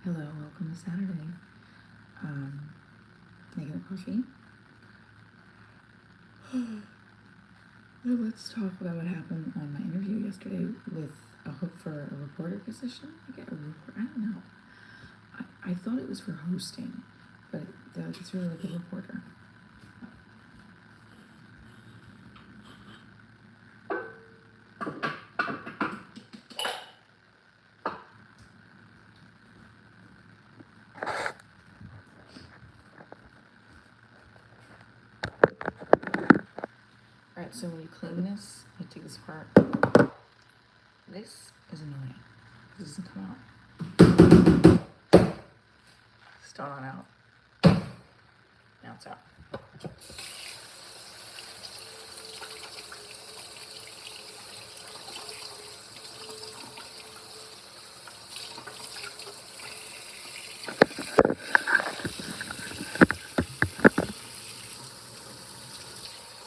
Hello, welcome to Saturday. Making a coffee. Well, let's talk about what happened on my interview yesterday with a hook for a reporter position. I don't know. I thought it was for hosting, but it's really like a reporter. Alright, so when you clean this, you take this apart. This is annoying. This doesn't come out. Start on out. Now it's out.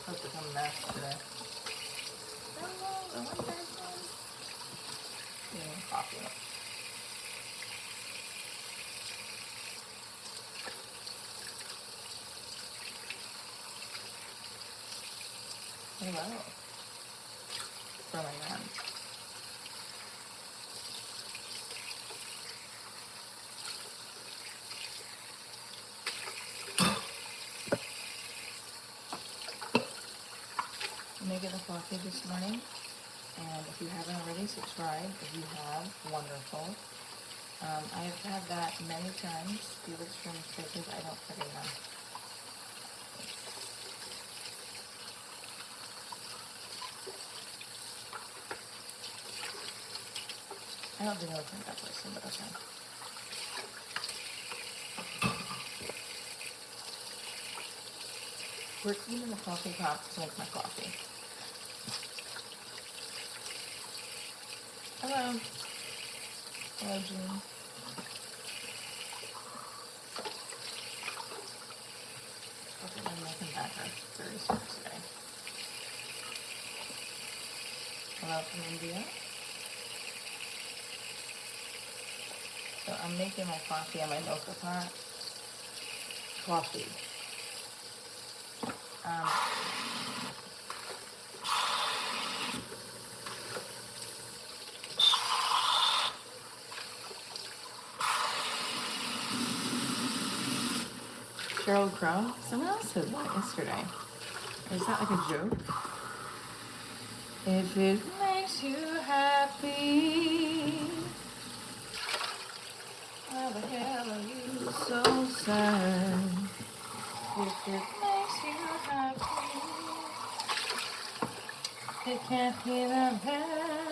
Supposed to become a mess today. Coffee. Hello. For my man. I'm making a coffee this morning, and if you haven't already, subscribe. If you have, wonderful. I have had that many times. Felix from places I don't fucking know. I don't think I look like that person, but okay. We're cleaning the coffee pot to make my coffee. Hello. Hello, Jean. Okay, I'm making backers very soon today. Hello from India. So I'm making my coffee on my mocha pot. Coffee. Sheryl Crow. Someone else said that yesterday. Is that like a joke? If it makes you happy, why the hell are you so sad? If it makes you happy, it can't be that bad.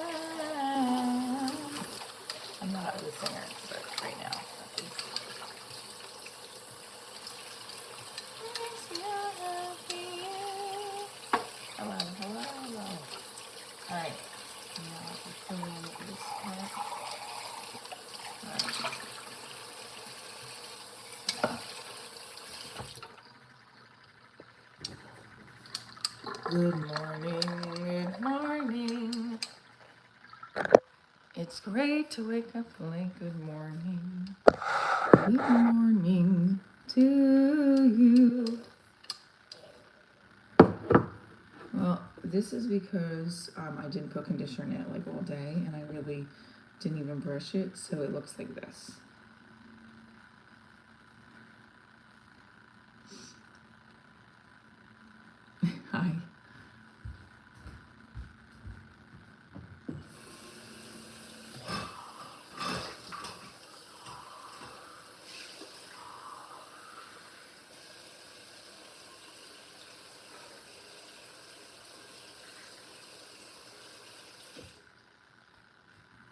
I'm not a singer, but right now, at least. Makes you happy. Hello, hello, hello. Alright, now we're cleaning this part. Good morning. It's great to wake up late. Good morning. Good morning to you. Well, this is because I didn't put conditioner in it like all day, and I really didn't even brush it, so it looks like this. Hi.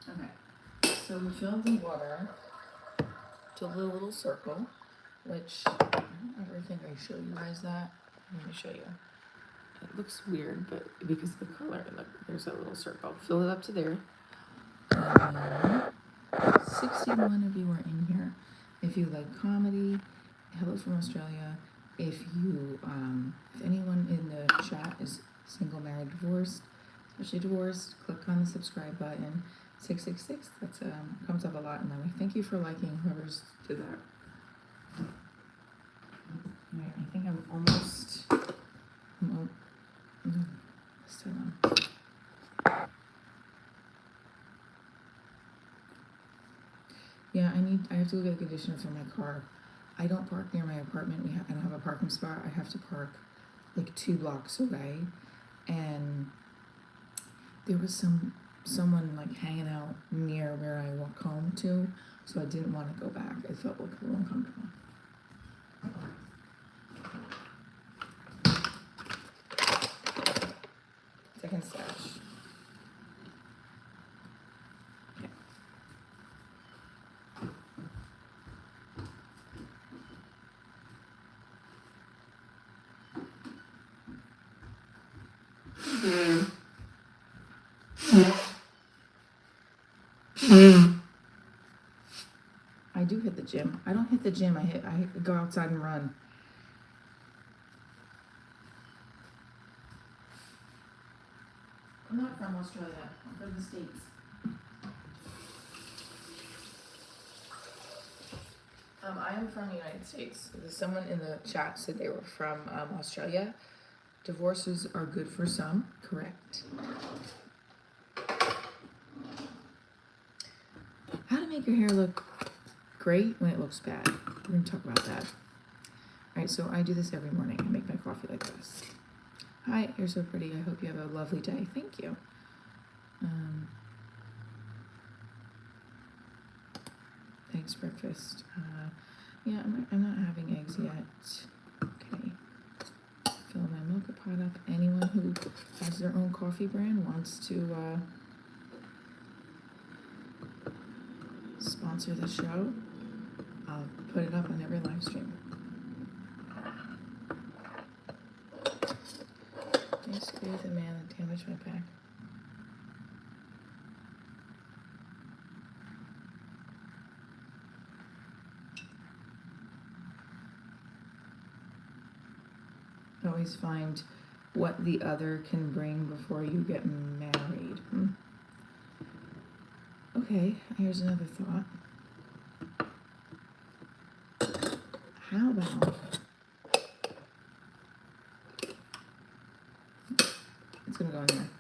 Okay, so we filled the water to a little circle, which I don't ever think I showed you guys that. I'm going to show you. It looks weird, but because of the color, look, there's a little circle. Fill it up to there. 61 of you are in here. If you like comedy, hello from Australia. If anyone in the chat is single, married, divorced, especially divorced, click on the subscribe button. 666. That's comes up a lot in that way. Thank you for liking whoever's did that. Alright, I think I'm almost. Still on. Yeah, I have to look at the condition for my car. I don't park near my apartment. I don't have a parking spot. I have to park like 2 blocks away, and there was someone like hanging out near where I walk home to, so I didn't want to go back. I felt like a little uncomfortable. Second stash. Okay. I do hit the gym. I don't hit the gym. I go outside and run. I'm not from Australia. I'm from the States. I am from the United States. Someone in the chat said they were from Australia. Divorces are good for some, correct. How to make your hair look great when it looks bad. We're going to talk about that. Alright, so I do this every morning. I make my coffee like this. Hi, you're so pretty. I hope you have a lovely day. Thank you. Eggs breakfast. Yeah, I'm not having eggs yet. Okay. Fill my mocha pot up. Anyone who has their own coffee brand wants to sponsor the show, I'll put it up on every live stream. I screw the man that damaged my back. Always find what the other can bring before you get married. Okay, here's another thought. How about it's gonna go in there.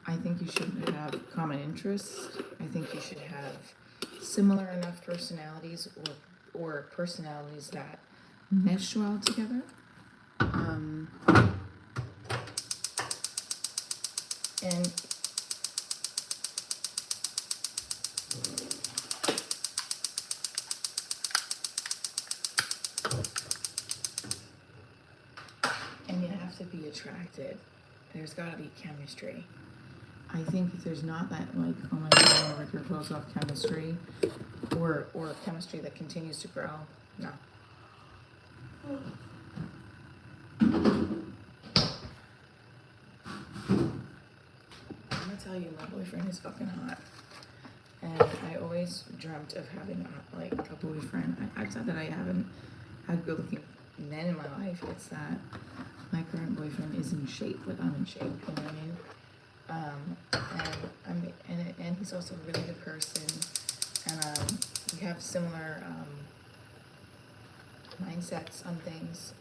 I think you should have common interests. I think you should have similar enough personalities or personalities that mesh well together. And you have to be attracted. There's got to be chemistry. I think if there's not that, like, oh my god, I want to rip your clothes off chemistry, or chemistry that continues to grow, no. I'm gonna tell you, my boyfriend is fucking hot. And I always dreamt of having a boyfriend. It's not that I haven't had good looking men in my life, it's that my current boyfriend is in shape, like I'm in shape, you know what I mean? And he's also a really good person, and we have similar mindsets on things.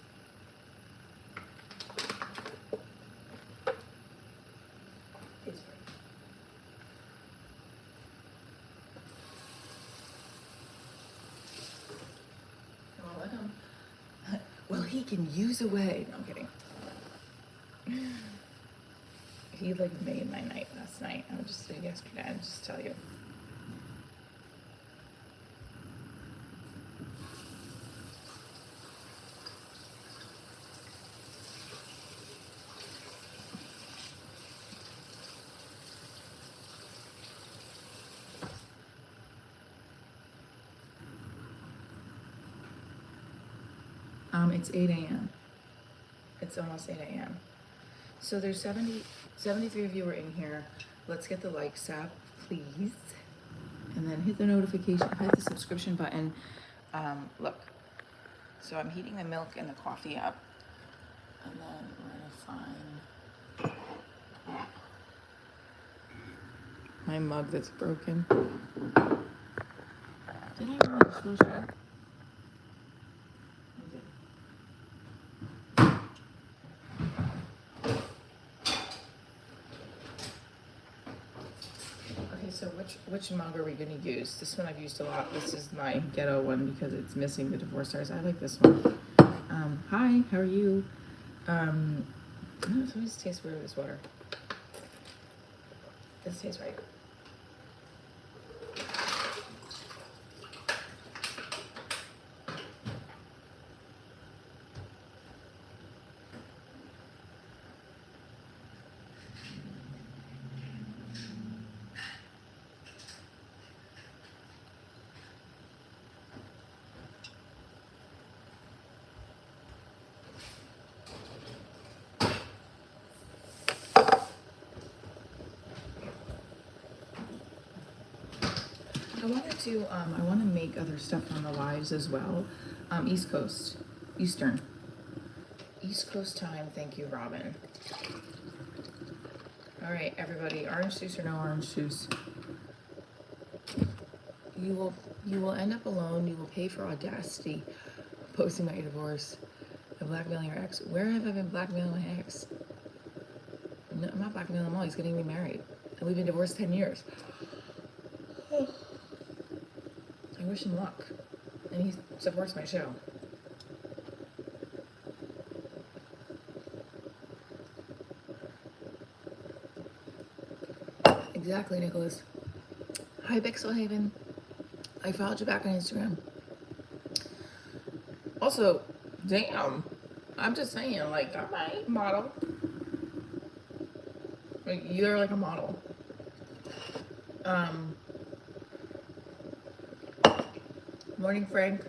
Well, he can use a way. No, I'm kidding. He like made my night last night. I would just say yesterday. I'll just tell you. It's 8 a.m. It's almost 8 a.m. So there's 73 of you are in here. Let's get the likes up, please. And then hit the notification, hit the subscription button. Look, so I'm heating the milk and the coffee up. And then we're gonna find my mug that's broken. Did I really dishwasher? Okay, so which mug are we gonna use? This one I've used a lot. This is my ghetto one because it's missing the divorce stars. I like this one. Hi, how are you? It always tastes weird with this water. This tastes right. I want to make other stuff on the lives as well. East Coast, Eastern. East Coast time, thank you, Robin. All right, everybody, orange juice or no orange juice? You will end up alone. You will pay for audacity, posting about your divorce, and blackmailing your ex. Where have I been blackmailing my ex? No, I'm not blackmailing him all. He's getting me married, and we've been divorced 10 years. I wish him luck, and he supports my show. Exactly, Nicholas. Hi, Pixel Haven. I followed you back on Instagram. Also, damn, I'm just saying, like, I'm a model. Like, you're like a model. Morning, Frank.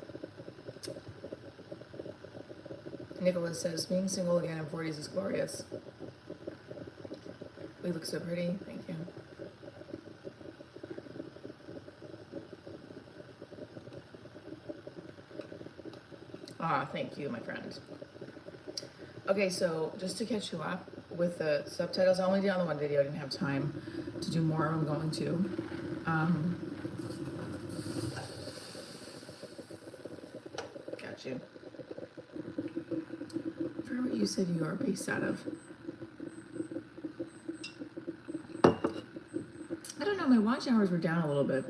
Nicholas says, being single again in 40s is glorious. We look so pretty. Thank you. Ah, thank you, my friend. Okay, so just to catch you up with the subtitles, I only did on the one video. I didn't have time to do more. I'm going to. Got you. I forgot what you said you are based out of. I don't know. My watch hours were down a little bit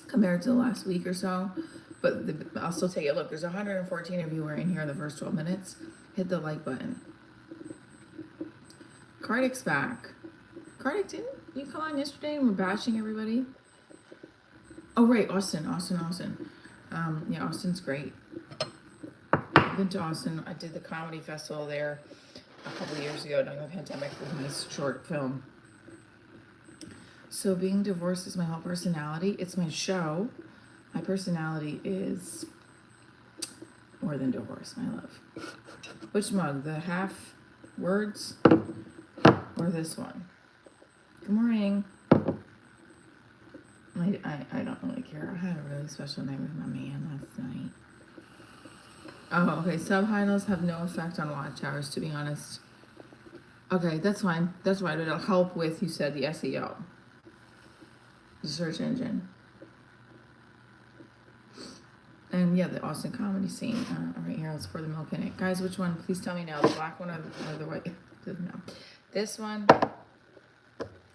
compared to the last week or so. But I'll still take it. Look, there's 114 of you who are in here in the first 12 minutes. Hit the like button. Kardic's back. Kardik, didn't you come on yesterday and we're bashing everybody? Oh, right. Austin. Yeah, Austin's great. I've been to Austin. I did the comedy festival there a couple of years ago during the pandemic with my short film. So being divorced is my whole personality. It's my show. My personality is more than divorce, my love. Which mug? The half words or this one? Good morning. I don't really care. I had a really special night with my man last night. Oh, okay. Subtitles have no effect on watch hours, to be honest. Okay, that's fine. That's right. It'll help with, you said, the SEO. The search engine. And yeah, the Austin comedy scene. Right here, let's pour the milk in it. Guys, which one? Please tell me now. The black one or the white? No. This one,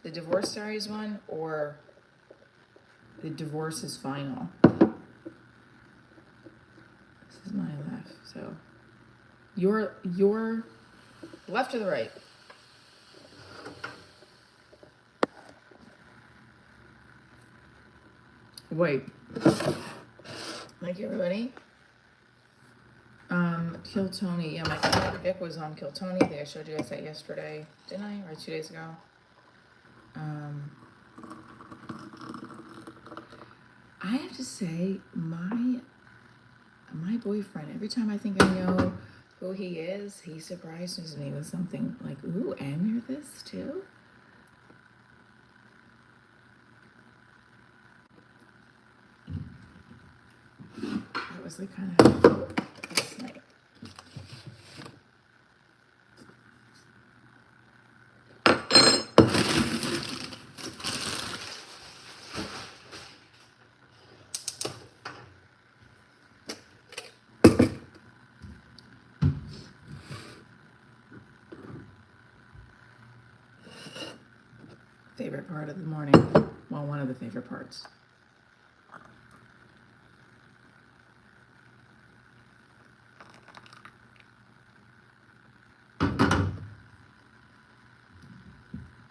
the Divorce Diaries one, or the Divorce is Final? This is my left. So your left or the right? Wait. Thank you, everybody. Kill Tony. Yeah, my friend Vic was on Kill Tony. I think I showed you guys that yesterday, didn't I? Or 2 days ago. I have to say, my boyfriend, every time I think I know who he is, he surprises me with something like, ooh, and you're this too? That was like kind of this night. favorite part of the morning. Well, one of the favorite parts.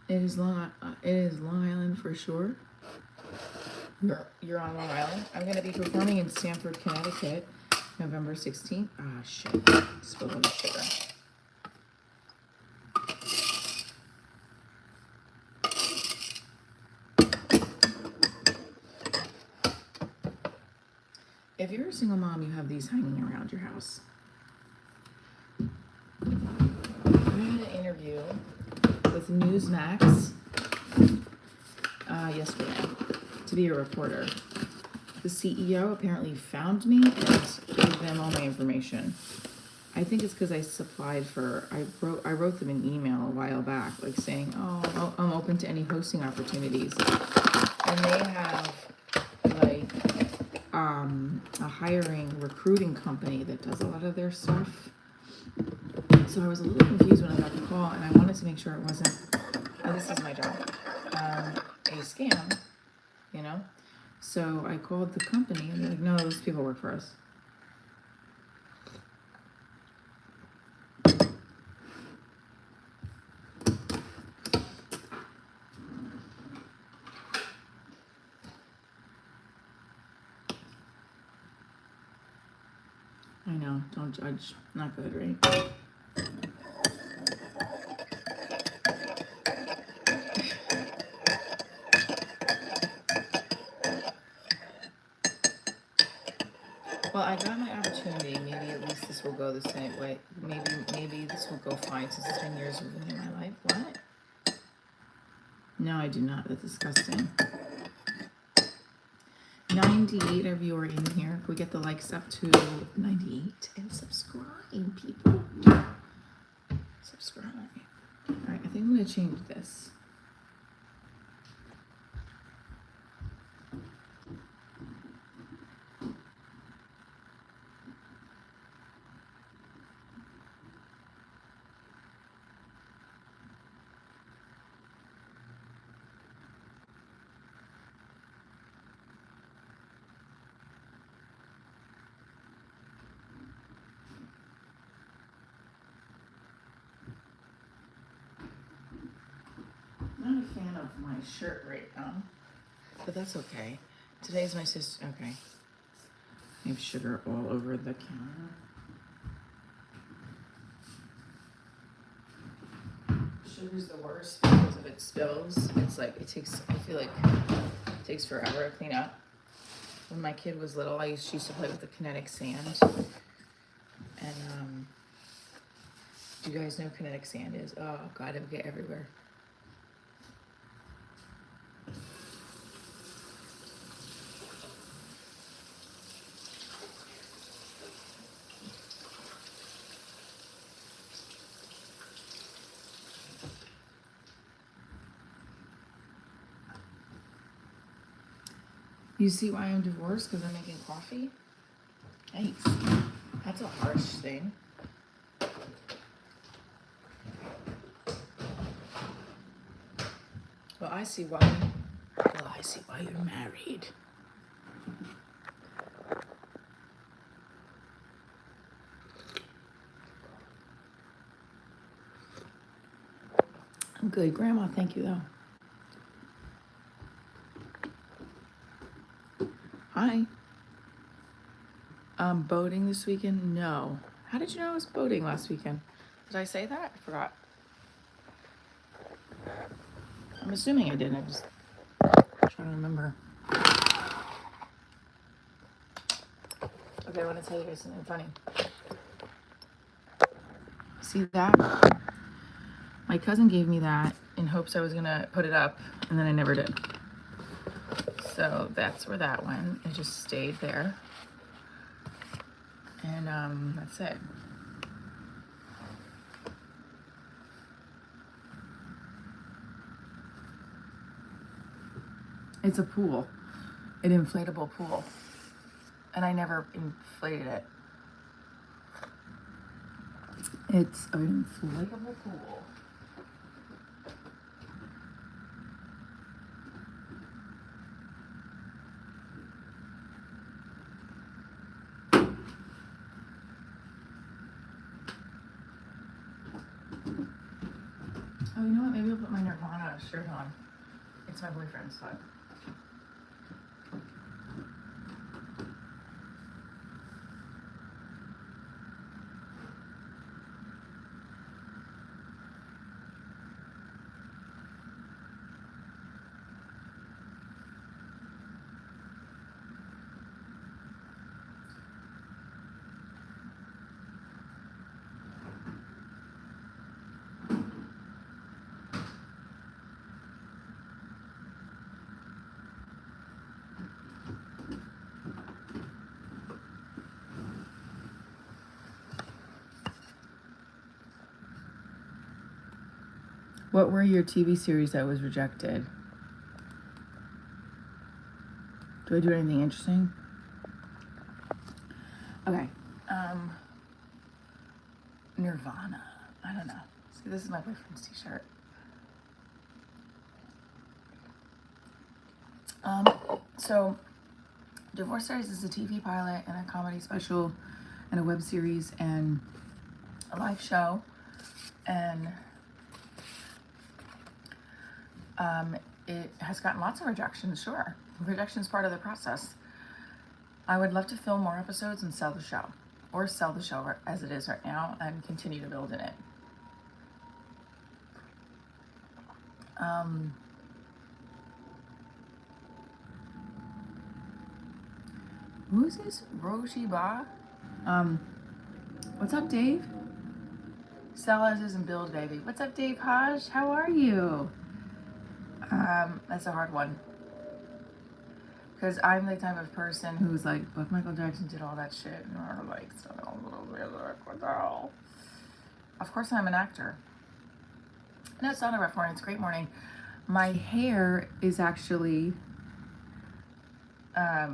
It is Long Island for sure. You're on Long Island. I'm going to be performing in Stamford, Connecticut, November 16th. Ah, shit. Spilled on the sugar. If you're a single mom, you have these hanging around your house. I had an interview with Newsmax yesterday to be a reporter. The CEO apparently found me and gave them all my information. I think it's because I wrote them an email a while back, like saying, oh, I'm open to any hosting opportunities. And they have like a hiring recruiting company that does a lot of their stuff. So I was a little confused when I got the call, and I wanted to make sure it wasn't, this is my job, a scam, you know? So I called the company, and they're like, no, those people work for us. I know, don't judge. Not good, right? Well, I got my opportunity. Maybe at least this will go the same way. Maybe this will go fine since it's been years of ruining my life. What? No, I do not. That's disgusting. 98 of you are in here. Can we get the likes up to 98? And subscribe, people. Subscribe. All right, I think I'm going to change this. I'm not a fan of my shirt right now, but that's okay. Today's my sister. Okay. I have sugar all over the counter. Sugar's the worst because if it spills, it's like, I feel like it takes forever to clean up. When my kid was little, she used to play with the kinetic sand. And, do you guys know what kinetic sand is? Oh, God, it would get everywhere. You see why I'm divorced? Because I'm making coffee? Thanks. That's a harsh thing. Well, I see why you're married. I'm good, Grandma. Thank you, though. Hi. Boating this weekend? No. How did you know I was boating last weekend? Did I say that? I forgot. I'm assuming I did. I'm just trying to remember. Okay, I want to tell you guys something funny. See that? My cousin gave me that in hopes I was going to put it up, and then I never did. So that's where that went. It just stayed there. And that's it. It's a pool, an inflatable pool. And I never inflated it. It's an inflatable pool. Oh, you know what? Maybe I'll put my Nirvana shirt on. It's my boyfriend's, so. What were your TV series that was rejected? Do I do anything interesting? Okay. Nirvana. I don't know. See, this is my boyfriend's t-shirt. So Divorce Diaries is a TV pilot and a comedy special and a web series and a live show. And it has gotten lots of rejections, sure. Rejection is part of the process. I would love to film more episodes and sell the show. Or sell the show as it is right now and continue to build in it. Who's this? Roshi Ba? What's up, Dave? Sell as is and build, baby. What's up, Dave Hodge? How are you? That's a hard one. Because I'm the type of person who's like, but Michael Jackson did all that shit. And I'm like, what the hell? Of course I'm an actor. No, it's not a rough morning. It's a great morning. My hair is actually, I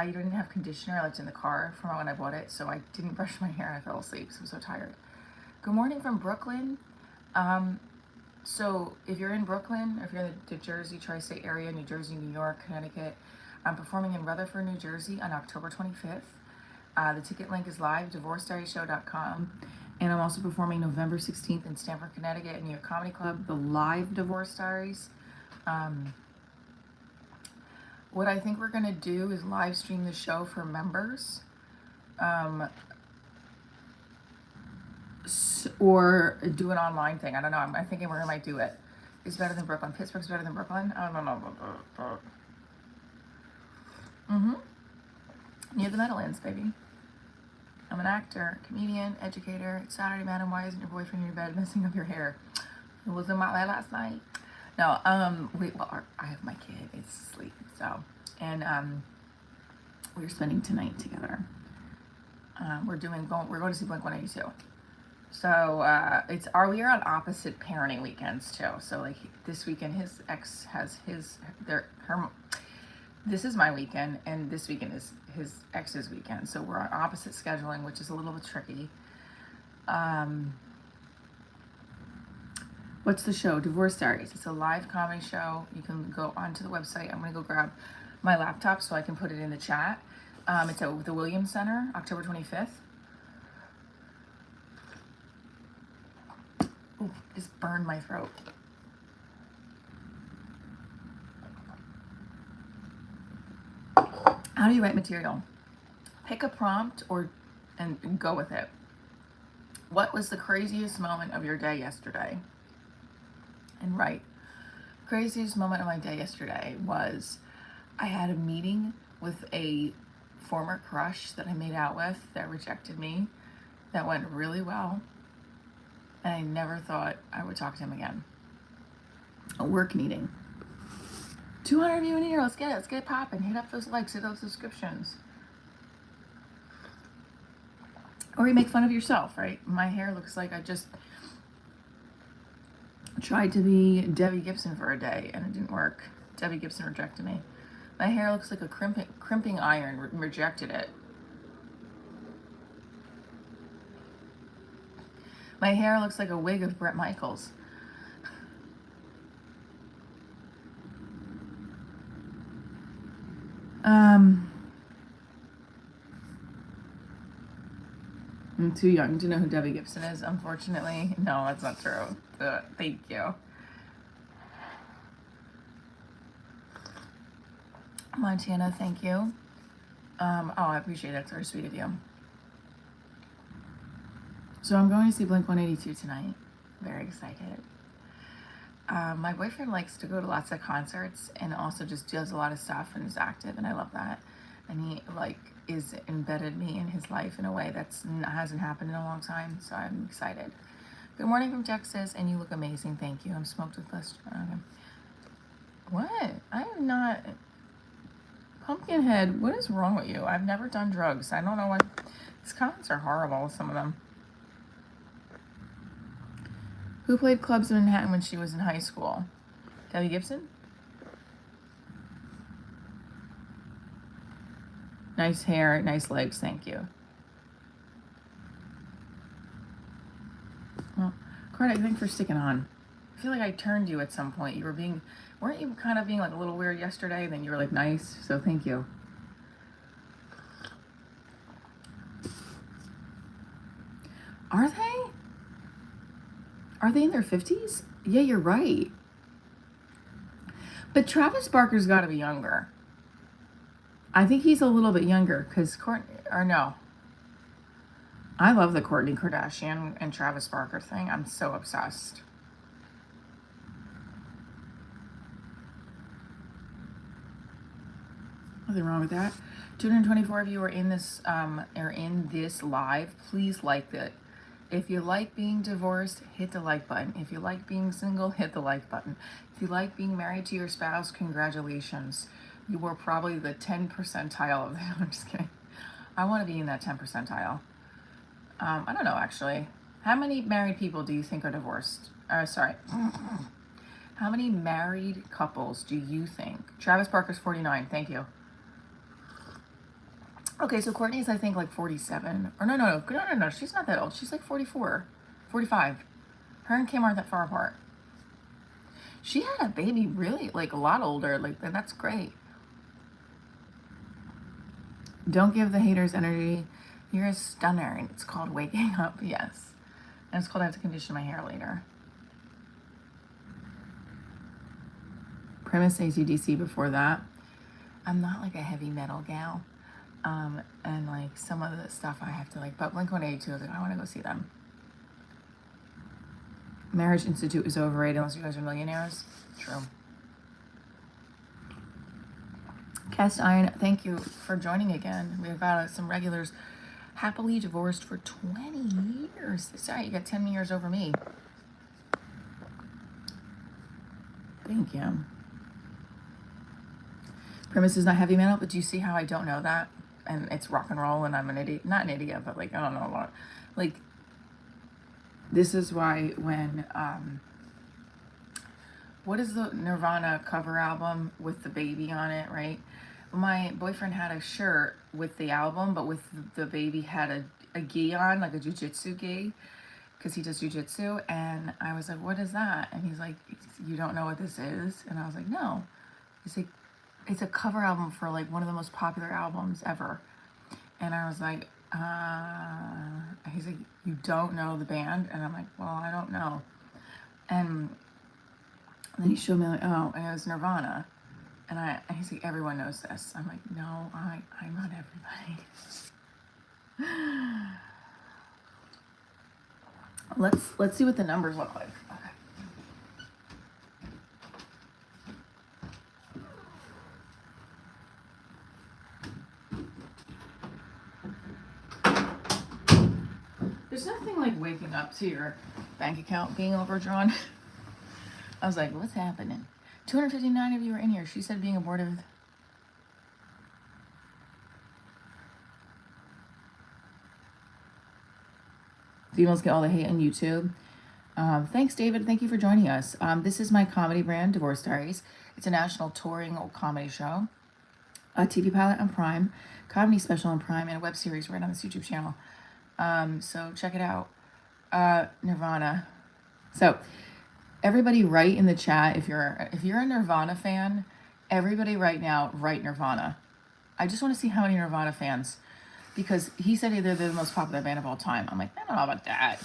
didn't have conditioner. I left it in the car from when I bought it. So I didn't brush my hair and I fell asleep because I'm so tired. Good morning from Brooklyn. So if you're in Brooklyn, or if you're in the Jersey tri-state area, New Jersey, New York, Connecticut, I'm performing in Rutherford, New Jersey on October 25th. The ticket link is live, divorcediaryshow.com. And I'm also performing November 16th in Stamford, Connecticut at New York Comedy Club, the live Divorce Diaries. What I think we're gonna do is live stream the show for members. Or do an online thing. I don't know. I'm thinking we might do it. It's better than Brooklyn. Pittsburgh's better than Brooklyn. I don't know. Near the Meadowlands, baby. I'm an actor, comedian, educator. It's Saturday, madam. Why isn't your boyfriend in your bed messing up your hair? It was in my bed last night. No, I have my kid. It's asleep. So, and we're spending tonight together. We're going to see Blink-182. So we are on opposite parenting weekends too. So like this weekend, his ex has this is my weekend, and this weekend is his ex's weekend. So we're on opposite scheduling, which is a little bit tricky. What's the show? Divorce Diaries. It's a live comedy show. You can go onto the website. I'm gonna go grab my laptop so I can put it in the chat. It's at the Williams Center, October 25th. Ooh, just burned my throat. How do you write material? Pick a prompt and go with it. What was the craziest moment of your day yesterday? And write. Craziest moment of my day yesterday was I had a meeting with a former crush that I made out with that rejected me. That went really well. And I never thought I would talk to him again. A work meeting. 200 of you in here. Let's get it. Let's get it popping. Hit up those likes. Hit those subscriptions. Or you make fun of yourself, right? My hair looks like I just tried to be Debbie Gibson for a day and it didn't work. Debbie Gibson rejected me. My hair looks like a crimping iron rejected it. My hair looks like a wig of Bret Michaels. I'm too young to know who Debbie Gibson is, unfortunately. No, that's not true. Thank you. Montana, thank you. Oh, I appreciate that. It's very sweet of you. So I'm going to see Blink-182 tonight. Very excited. My boyfriend likes to go to lots of concerts and also just does a lot of stuff and is active, and I love that. And he is embedded me in his life in a way that's hasn't happened in a long time, so I'm excited. Good morning from Texas, and you look amazing. Thank you. I'm smoked with less. Okay. What? I am not. Pumpkinhead, what is wrong with you? I've never done drugs. I don't know what. These comments are horrible, some of them. Who played clubs in Manhattan when she was in high school? Debbie Gibson? Nice hair, nice legs, thank you. Well, credit, thanks for sticking on. I feel like I turned you at some point. Weren't you kind of being like a little weird yesterday? Then you were like nice, so thank you. Are they? Are they in their 50s? Yeah, you're right. But Travis Barker's got to be younger. I think he's a little bit younger because I love the Kourtney Kardashian and Travis Barker thing. I'm so obsessed. Nothing wrong with that. 224 of you are in this live. Please like it. If you like being divorced, hit the like button. If you like being single, hit the like button. If you like being married to your spouse, congratulations. You were probably the 10 percentile of that. I'm just kidding. I want to be in that 10 percentile. I don't know, actually. How many married people do you think are divorced? Sorry. How many married couples do you think? Travis Barker's 49. Thank you. Okay, so Kourtney's, I think, like 47. Or no. She's not that old. She's like 44, 45. Her and Kim aren't that far apart. She had a baby really, like, a lot older. Like, that's great. Don't give the haters energy. You're a stunner. And it's called waking up. Yes. And it's called I have to condition my hair later. Premise AC/DC before that. I'm not like a heavy metal gal. And like some of the stuff I have to like, but Blink-182, I was like, I want to go see them. Marriage Institute is overrated unless you guys are millionaires. True. Cast Iron, thank you for joining again. We've got some regulars. Happily divorced for 20 years. Sorry, you got 10 years over me. Thank you. Premise is not heavy metal, but do you see how I don't know that? And it's rock and roll, and I'm an idiot. Not an idiot, but like, I don't know a lot. Like, this is why when, what is the Nirvana cover album with the baby on it, right? My boyfriend had a shirt with the album, but with the baby had a gi on, like a jujitsu gi, because he does jujitsu. And I was like, what is that? And he's like, you don't know what this is? And I was like, no. He's like, it's a cover album for like one of the most popular albums ever. And I was like, he's like, you don't know the band? And I'm like, well, I don't know. And then he showed me, like, oh, and it was Nirvana. And he's like, everyone knows this. I'm like, no, I'm not everybody. Let's see what the numbers look like. There's nothing like waking up to your bank account being overdrawn. I was like, what's happening? 259 of you are in here. She said being abortive. Females get all the hate on YouTube. Thanks, David. Thank you for joining us. This is my comedy brand, Divorce Diaries. It's a national touring comedy show. A TV pilot on Prime, comedy special on Prime, and a web series right on this YouTube channel. So check it out. Nirvana. So everybody write in the chat if you're a Nirvana fan. Everybody right now write Nirvana. I just want to see how many Nirvana fans. because he said they're the most popular band of all time. I'm like, I don't know about that.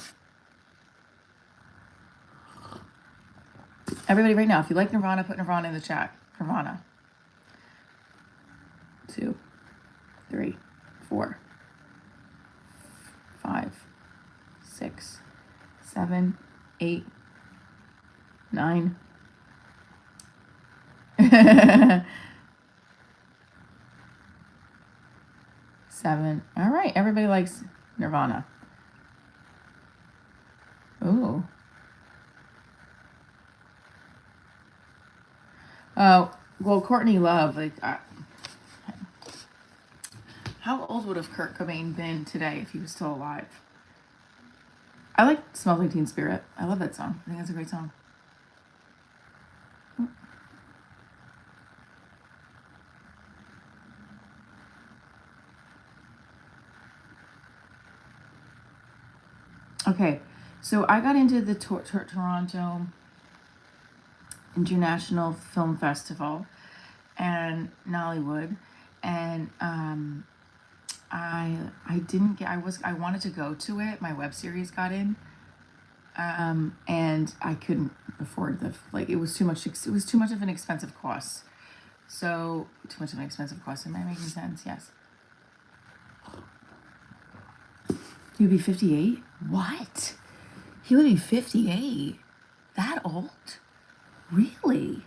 Everybody right now, if you like Nirvana, put Nirvana in the chat. Nirvana. 2, 3, 4, 5, 6, 7, 8, 9. 7. All right, everybody likes Nirvana. Ooh. Oh, well, Courtney Love, like, how old would have Kurt Cobain been today if he was still alive? I like Smells Like Teen Spirit. I love that song. I think that's a great song. Okay, so I got into the Toronto International Film Festival and Nollywood, and I didn't get. I wanted to go to it. My web series got in, and I couldn't afford it was too much. It was too much of an expensive cost. So too much of an expensive cost. Am I making sense? Yes. You'd be 58? What? He would be 58? That old? Really?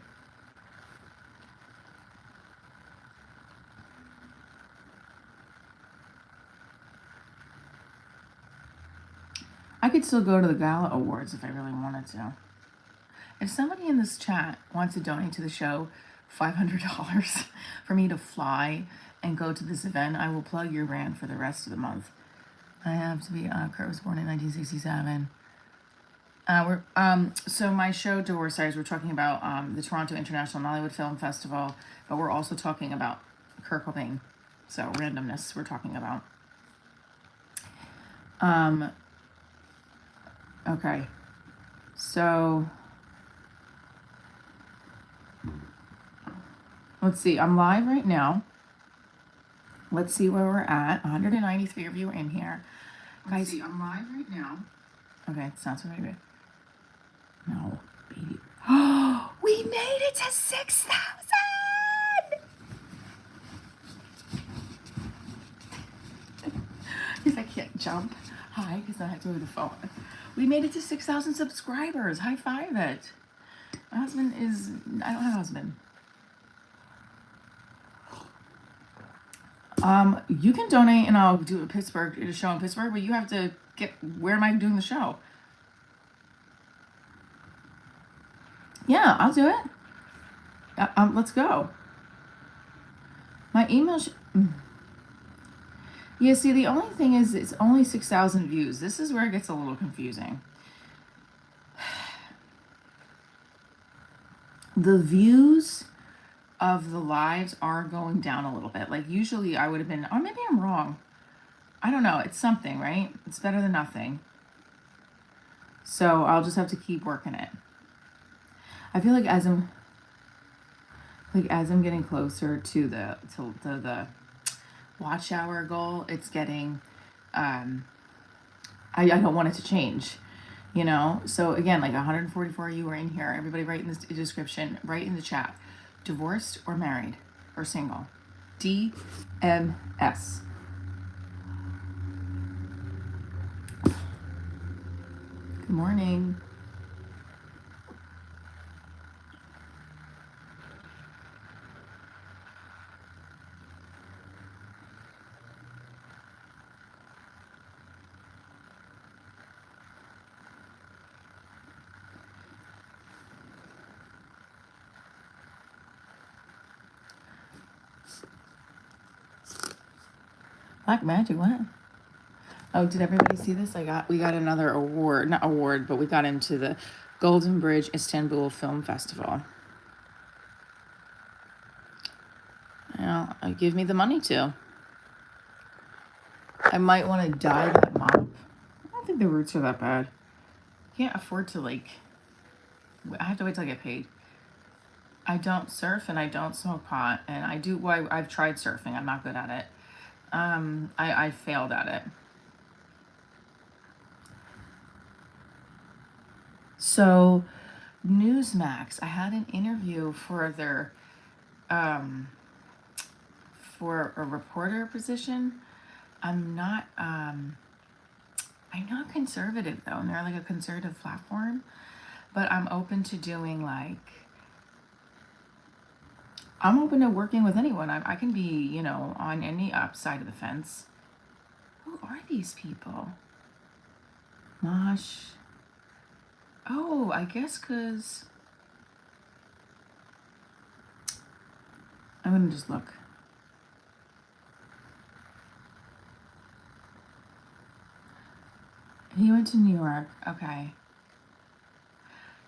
I could still go to the gala awards if I really wanted to. If somebody in this chat wants to donate to the show $500 for me to fly and go to this event, I will plug your brand for the rest of the month. I have to be, Kurt was born in 1967. So my show, Divorce Diaries, we're talking about the Toronto International Nollywood Film Festival, but we're also talking about Kurt Cobain. So randomness we're talking about. Okay. So let's see. I'm live right now. Let's see where we're at. 193 of you are in here. Guys, see, I'm live right now. Okay, it's not so very good. No, baby. Oh, we made it to 6,000! Because I can't jump high because I have to move the phone. We made it to 6,000 subscribers. High five it. My husband is, I don't have a husband. You can donate and I'll do a show in Pittsburgh, but you have to get, where am I doing the show? Yeah, I'll do it. Let's go. My email, yeah, see, the only thing is it's only 6,000 views. This is where it gets a little confusing. The views of the lives are going down a little bit. Like usually I would have been, or maybe I'm wrong. I don't know. It's something, right? It's better than nothing. So I'll just have to keep working it. I feel like as I'm getting closer to the watch hour goal, it's getting, I don't want it to change, you know? So again, like 144 of you are in here. Everybody write in the description, write in the chat, divorced or married or single. DMS. Good morning. Black Magic, what? Oh, did everybody see this? We got another award, not award, but we got into the Golden Bridge Istanbul Film Festival. Well, give me the money to. I might want to dye that mop. I don't think the roots are that bad. Can't afford to I have to wait till I get paid. I don't surf and I don't smoke pot, and I've tried surfing. I'm not good at it. I failed at it. So, Newsmax, I had an interview for their, for a reporter position. I'm not conservative though, and they're like a conservative platform, but I'm open to doing I'm open to working with anyone. I can be, you know, on any side of the fence. Who are these people? Mosh. Oh, I guess because I'm gonna just look. He went to New York. Okay.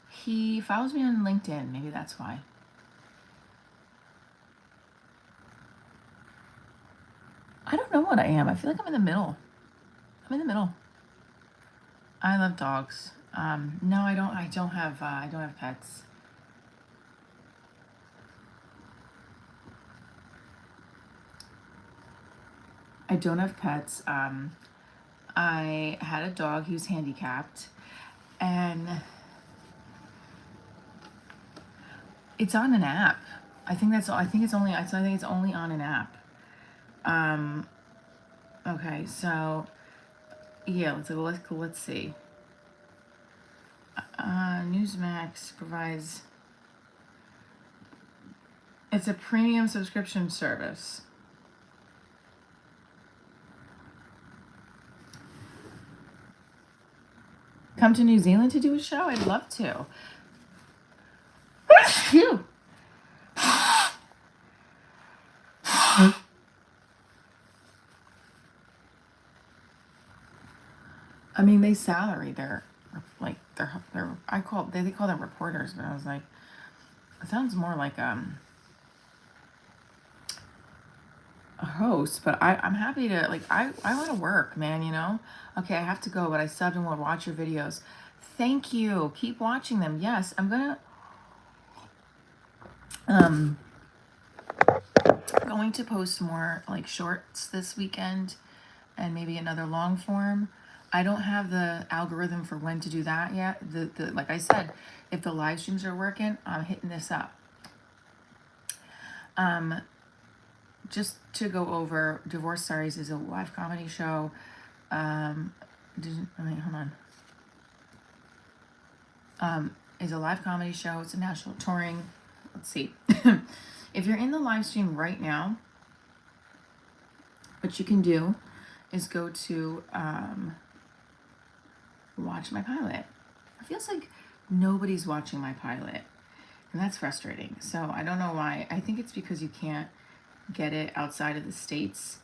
He follows me on LinkedIn. Maybe that's why. I don't know what I am. I feel like I'm in the middle. I'm in the middle. I love dogs. No, I don't. I don't have pets. I don't have pets. I had a dog who's handicapped, and it's on an app. I think that's all. I think it's only. I think it's only on an app. Okay, so yeah, let's see. Newsmax provides. It's a premium subscription service. Come to New Zealand to do a show? I'd love to. Phew. I mean, they salary their they call them reporters, but I was like, it sounds more like a host. But I'm happy to I want to work, man. You know. Okay, I have to go, but I subbed and will watch your videos. Thank you. Keep watching them. Yes, I'm gonna going to post more like shorts this weekend and maybe another long form. I don't have the algorithm for when to do that yet. The like I said, if the live streams are working, I'm hitting this up. Just to go over, Divorce Diaries is a live comedy show. Hold on. Is a live comedy show. It's a national touring. Let's see. If you're in the live stream right now, what you can do is go to watch my pilot. It feels like nobody's watching my pilot, and that's frustrating. So I don't know why. I think it's because you can't get it outside of the States.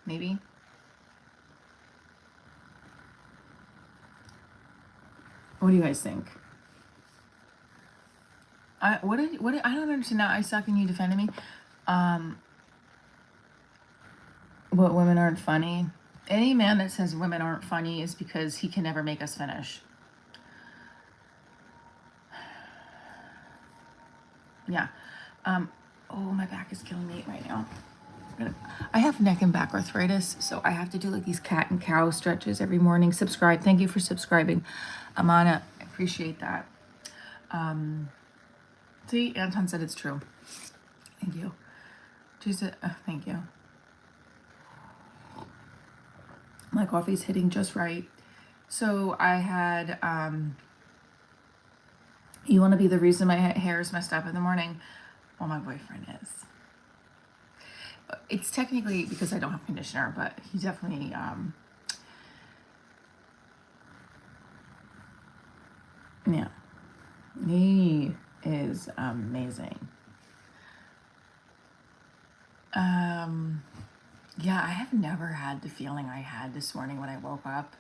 Maybe. What do you guys think? I don't understand now. I suck and you defended me. What, women aren't funny? Any man that says women aren't funny is because he can never make us finish. Yeah. Oh, my back is killing me right now. I have neck and back arthritis, so I have to do like these cat and cow stretches every morning. Subscribe. Thank you for subscribing, Amana. I appreciate that. See, Anton said it's true. Thank you. Thank you. My coffee's hitting just right. So I had, you want to be the reason my hair is messed up in the morning? Well, my boyfriend is. It's technically because I don't have conditioner, but he definitely, yeah, he is amazing. Yeah, I have never had the feeling I had this morning when I woke up.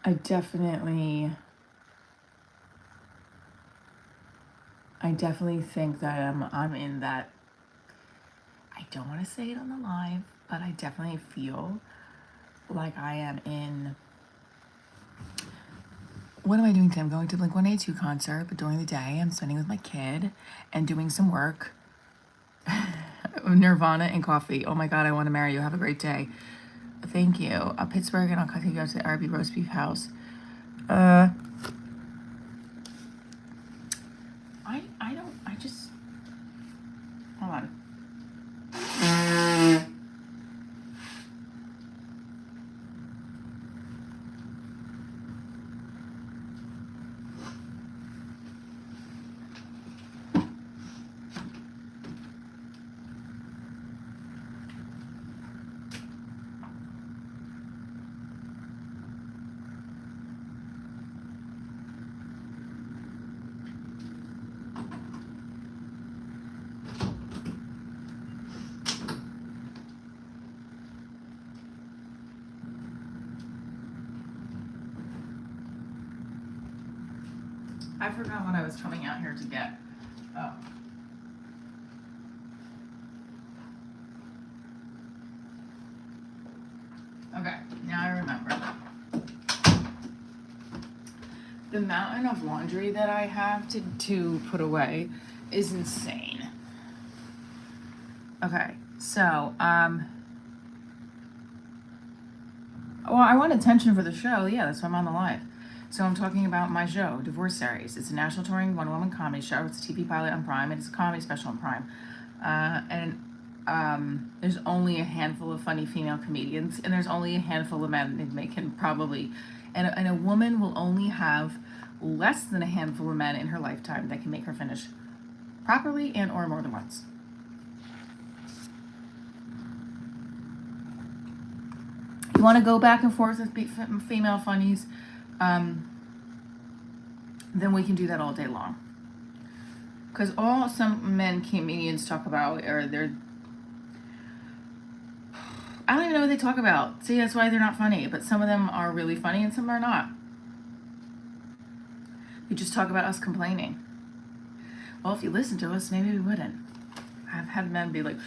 I definitely think that I'm in that. I don't want to say it on the live, but I definitely feel like I am in what am I doing today? I'm going to Blink-182 concert, but during the day I'm spending with my kid and doing some work. Nirvana and coffee. Oh my God, I want to marry you. Have a great day. Thank you. Pittsburgh, and I'll take you out to the RB Roast Beef House. I just, hold on. I forgot what I was coming out here to get. Oh. Okay, now I remember. The mountain of laundry that I have to put away is insane. Okay, so, well, I want attention for the show. Yeah, that's why I'm on the live. So I'm talking about my show, Diaries. It's a national touring one-woman comedy show. It's a TV pilot on Prime, and it's a comedy special on Prime. There's only a handful of funny female comedians, and there's only a handful of men they can probably, and a woman will only have less than a handful of men in her lifetime that can make her finish properly and or more than once. You want to go back and forth with female funnies, then we can do that all day long. Because all some men comedians talk about are I don't even know what they talk about. See, that's why they're not funny. But some of them are really funny and some are not. You just talk about us complaining. Well, if you listen to us, maybe we wouldn't. I've had men be like,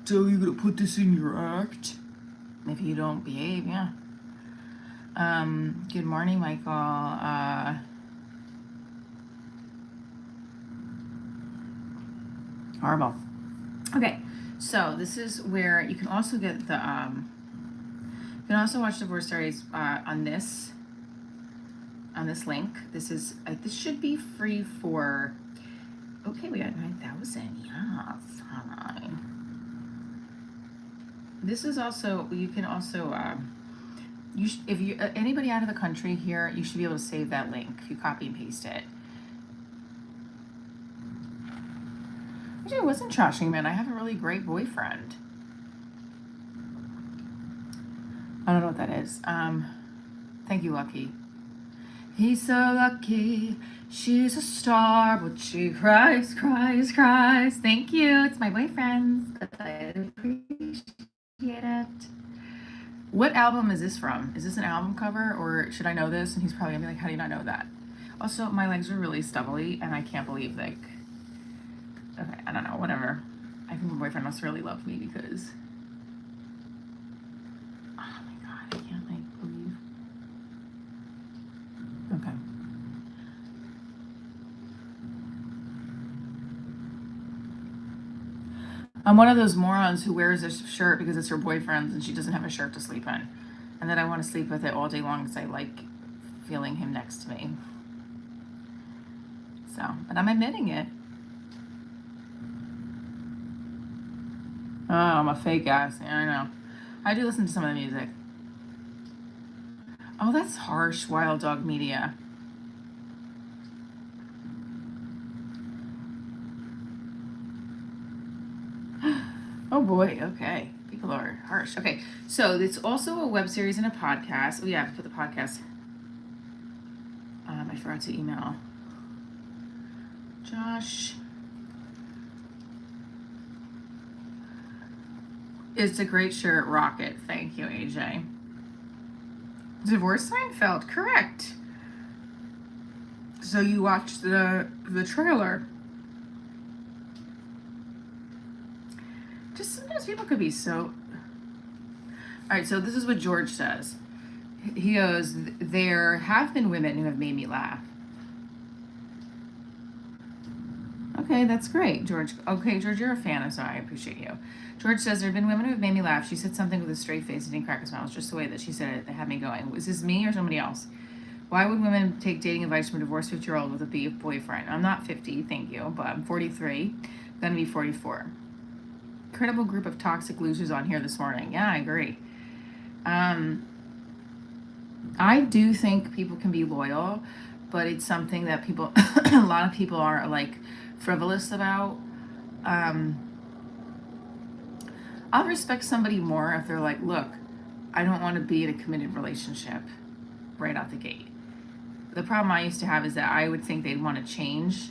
so you gonna put this in your act? If you don't behave, yeah. Good morning, Michael. Horrible. Okay, so this is where you can also get the you can also watch Diaries on this link. This should be free for. Okay, we got 9,000. Yes, hi. This is also, you can also, if you anybody out of the country here, you should be able to save that link if you copy and paste it. Actually, I wasn't trashing, man. I have a really great boyfriend. I don't know what that is. Thank you, Lucky. He's so lucky. She's a star, but she cries, cries, cries. Thank you. It's my boyfriend, but I appreciate it. What album is this from? Is this an album cover, or should I know this? And he's probably gonna be like, how do you not know that? Also, my legs are really stubbly, and I can't believe, like, okay, I don't know, whatever. I think my boyfriend must really love me because, oh my God, I can't, like, believe. Okay. I'm one of those morons who wears a shirt because it's her boyfriend's and she doesn't have a shirt to sleep in. And then I want to sleep with it all day long because I like feeling him next to me. So, but I'm admitting it. Oh, I'm a fake ass. Yeah, I know. I do listen to some of the music. Oh, that's harsh, Wild Dog Media. Oh boy, okay. People are harsh. Okay, so it's also a web series and a podcast. Oh yeah, I have to put the podcast. I forgot to email Josh. It's a great shirt, Rocket. Thank you, AJ. Divorce Seinfeld, correct. So you watched the trailer. Just sometimes people could be so. All right, so this is what George says. He goes, there have been women who have made me laugh. Okay, that's great, George. Okay, George, you're a fan, so I appreciate you. George says, there have been women who have made me laugh. She said something with a straight face and didn't crack a smile. It's just the way that she said it that had me going. Was this me or somebody else? Why would women take dating advice from a divorced 50-year-old with a boyfriend? I'm not 50, thank you, but I'm 43. I'm gonna be 44. Incredible group of toxic losers on here this morning. Yeah, I agree. I do think people can be loyal, but it's something that people, a lot of people are like frivolous about. I'll respect somebody more if they're like, look, I don't want to be in a committed relationship right out the gate. The problem I used to have is that I would think they'd want to change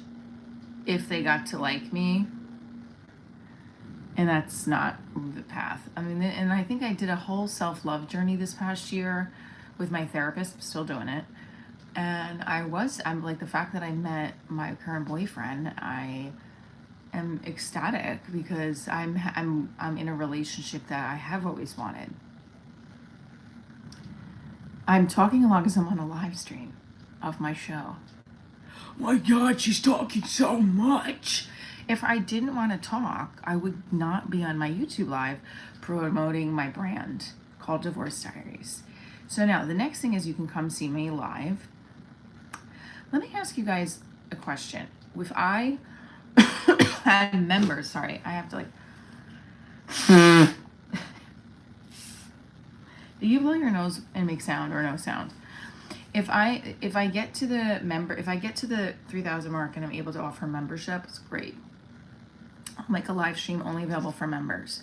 if they got to like me. And that's not the path. I mean, and I think I did a whole self-love journey this past year with my therapist. I'm still doing it. And I'm like, the fact that I met my current boyfriend, I am ecstatic because I'm in a relationship that I have always wanted. I'm talking along as I'm on a live stream of my show. My God, she's talking so much. If I didn't want to talk, I would not be on my YouTube live promoting my brand called Divorce Diaries. So now the next thing is you can come see me live. Let me ask you guys a question. If I had members, sorry, I have to like, do you blow your nose and make sound or no sound? If I get to the 3,000 mark and I'm able to offer membership, it's great. I'll make a live stream only available for members.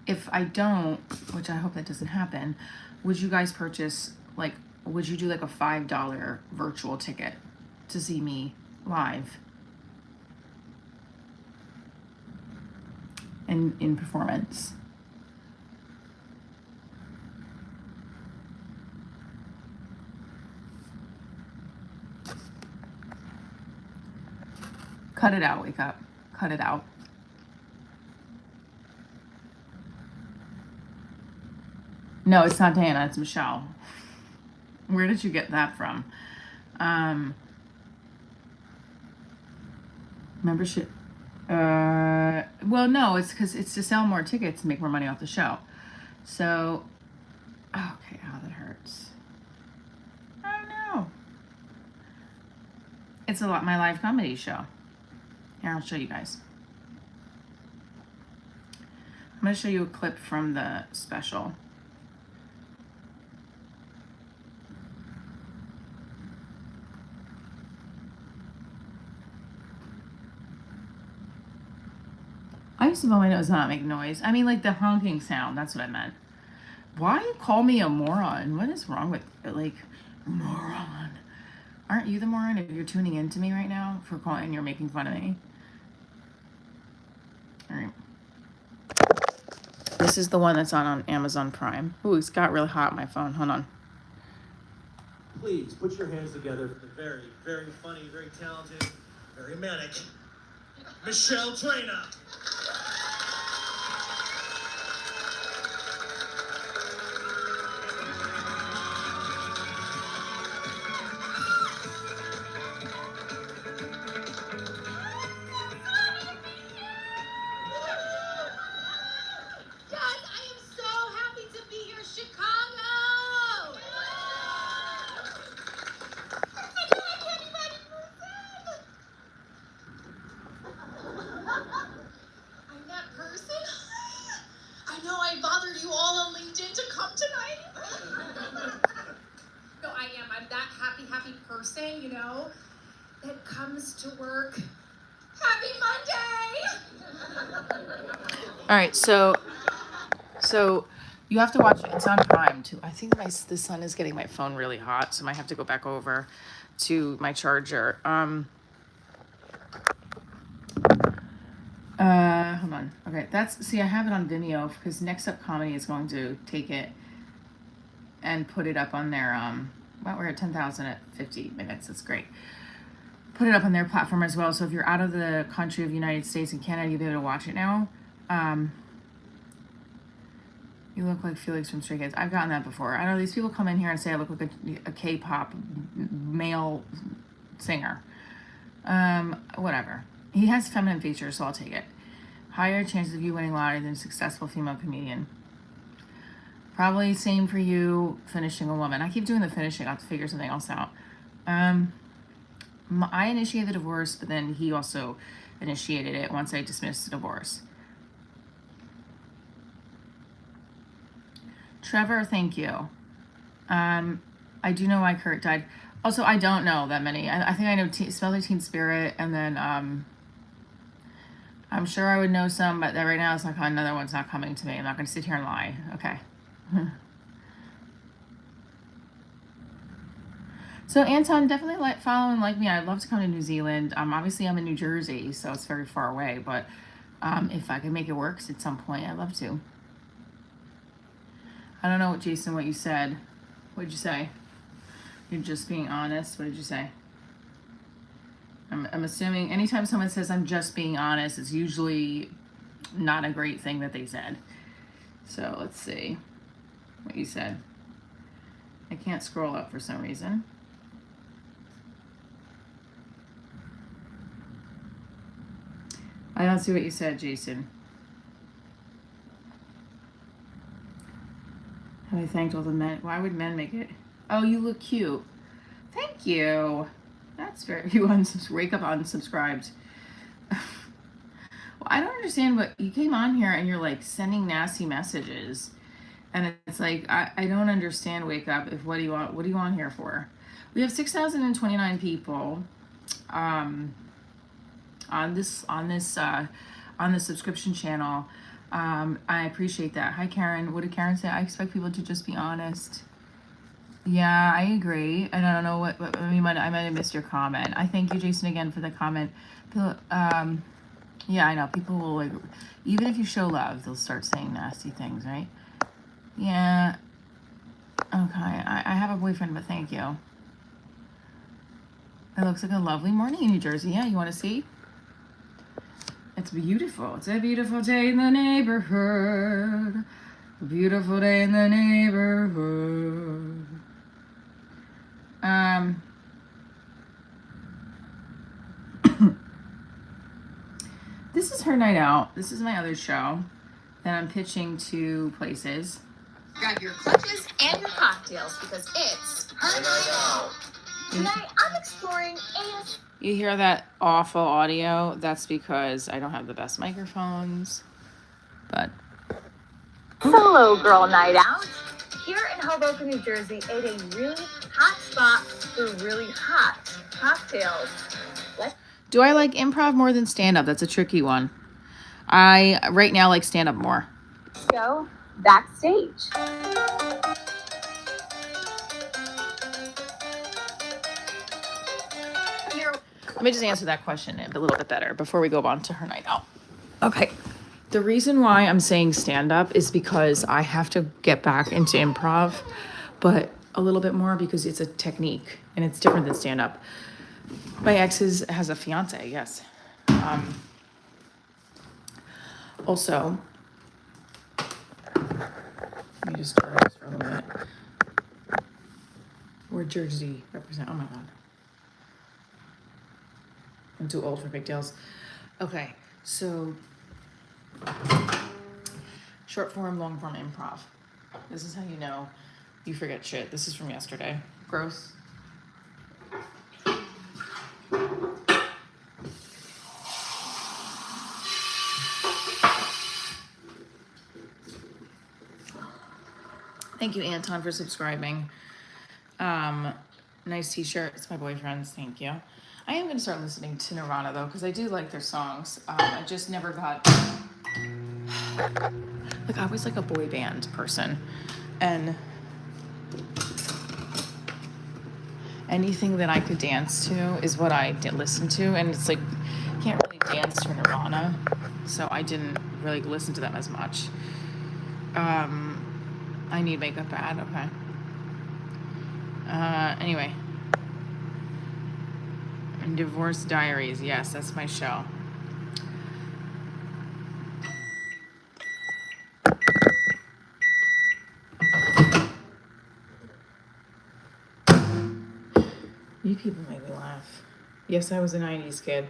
If I don't, which I hope that doesn't happen, would you guys purchase, like, would you do like a $5 virtual ticket to see me live and in performance? Cut it out, wake up. Cut it out. No, it's not Diana, it's Michelle. Where did you get that from? Membership. Well, no, it's because it's to sell more tickets to make more money off the show. So, okay, oh, that hurts. Oh no. It's a lot, my live comedy show. Here, I'll show you guys. I'm going to show you a clip from the special. I used to blow my nose and not make noise. I mean, like the honking sound. That's what I meant. Why you call me a moron? What is wrong with it? Like, moron? Aren't you the moron if you're tuning into me right now for calling and you're making fun of me? All right. This is the one that's on Amazon Prime. Ooh, it's got really hot on my phone. Hold on. Please put your hands together for the very, very funny, very talented, very manic Michelle Trainer. Person, you know, that comes to work. Happy Monday! All right, so you have to watch it. It's on Prime too. I think the sun is getting my phone really hot, so I might have to go back over to my charger. Hold on. Okay, I have it on Vimeo because Next Up Comedy is going to take it and put it up on their well, we're at 10,000 at 50 minutes. That's great. Put it up on their platform as well. So if you're out of the country of the United States and Canada, you'll be able to watch it now. You look like Felix from Stray Kids. I've gotten that before. I know these people come in here and say I look like a K-pop male singer. Whatever. He has feminine features, so I'll take it. Higher chances of you winning lottery than a successful female comedian. Probably same for you, finishing a woman. I keep doing the finishing. I have to figure something else out. I initiated the divorce, but then he also initiated it once I dismissed the divorce. Trevor, thank you. I do know why Kurt died. Also, I don't know that many. I think I know Smells Like Teen Spirit, and then I'm sure I would know some, but that right now it's like another one's not coming to me. I'm not going to sit here and lie. Okay. So Anton, definitely follow and like me. I'd love to come to New Zealand. Obviously I'm in New Jersey, so it's very far away, but if I could make it work at some point, I'd love to. I don't know what, Jason, what you said. What did you say? You're just being honest. What did you say? I'm assuming anytime someone says I'm just being honest, it's usually not a great thing that they said. So let's see what you said. I can't scroll up for some reason. I don't see what you said, Jason. Have I thanked all the men? Why would men make it? Oh, you look cute. Thank you. That's very, you wake up unsubscribed. Well, I don't understand what, you came on here and you're like sending nasty messages. And it's like, I don't understand wake up. What do you want here for? We have 6,029 people on the subscription channel. I appreciate that. Hi, Karen. What did Karen say? I expect people to just be honest. Yeah, I agree. And I don't know what I might have missed your comment. I thank you, Jason, again for the comment. Yeah, I know people will, like, even if you show love, they'll start saying nasty things, right? Yeah. Okay. I have a boyfriend, but thank you. It looks like a lovely morning in New Jersey. Yeah, you want to see? It's beautiful. It's a beautiful day in the neighborhood. A beautiful day in the neighborhood. This is her night out. This is my other show that I'm pitching to places. Grab your clutches and your cocktails because it's her night out. Tonight I'm exploring AS. You hear that awful audio? That's because I don't have the best microphones. But Solo girl night out. Here in Hoboken, New Jersey, at a really hot spot for really hot cocktails. do I like improv more than stand-up? That's a tricky one. I right now like stand-up more. Let's go backstage. Let me just answer that question a little bit better before we go on to her night out. Okay. The reason why I'm saying stand-up is because I have to get back into improv, but a little bit more because it's a technique and it's different than stand-up. My ex has a fiance, yes. Also, let me just start this for a minute. Where Jersey represent? Oh my God. I'm too old for pigtails. Okay, so short form, long form improv. This is how you know you forget shit. This is from yesterday. Gross. Thank you, Anton, for subscribing. Nice t-shirt. It's my boyfriend's. Thank you. I am going to start listening to Nirvana, though, because I do like their songs. I just never got... Like, I was like a boy band person. And anything that I could dance to is what I did listen to. And it's like, you can't really dance to Nirvana. So I didn't really listen to them as much. I need makeup bad. Okay. Anyway. Divorce Diaries. Yes, that's my show. You people make me laugh. Yes, I was a 90s kid.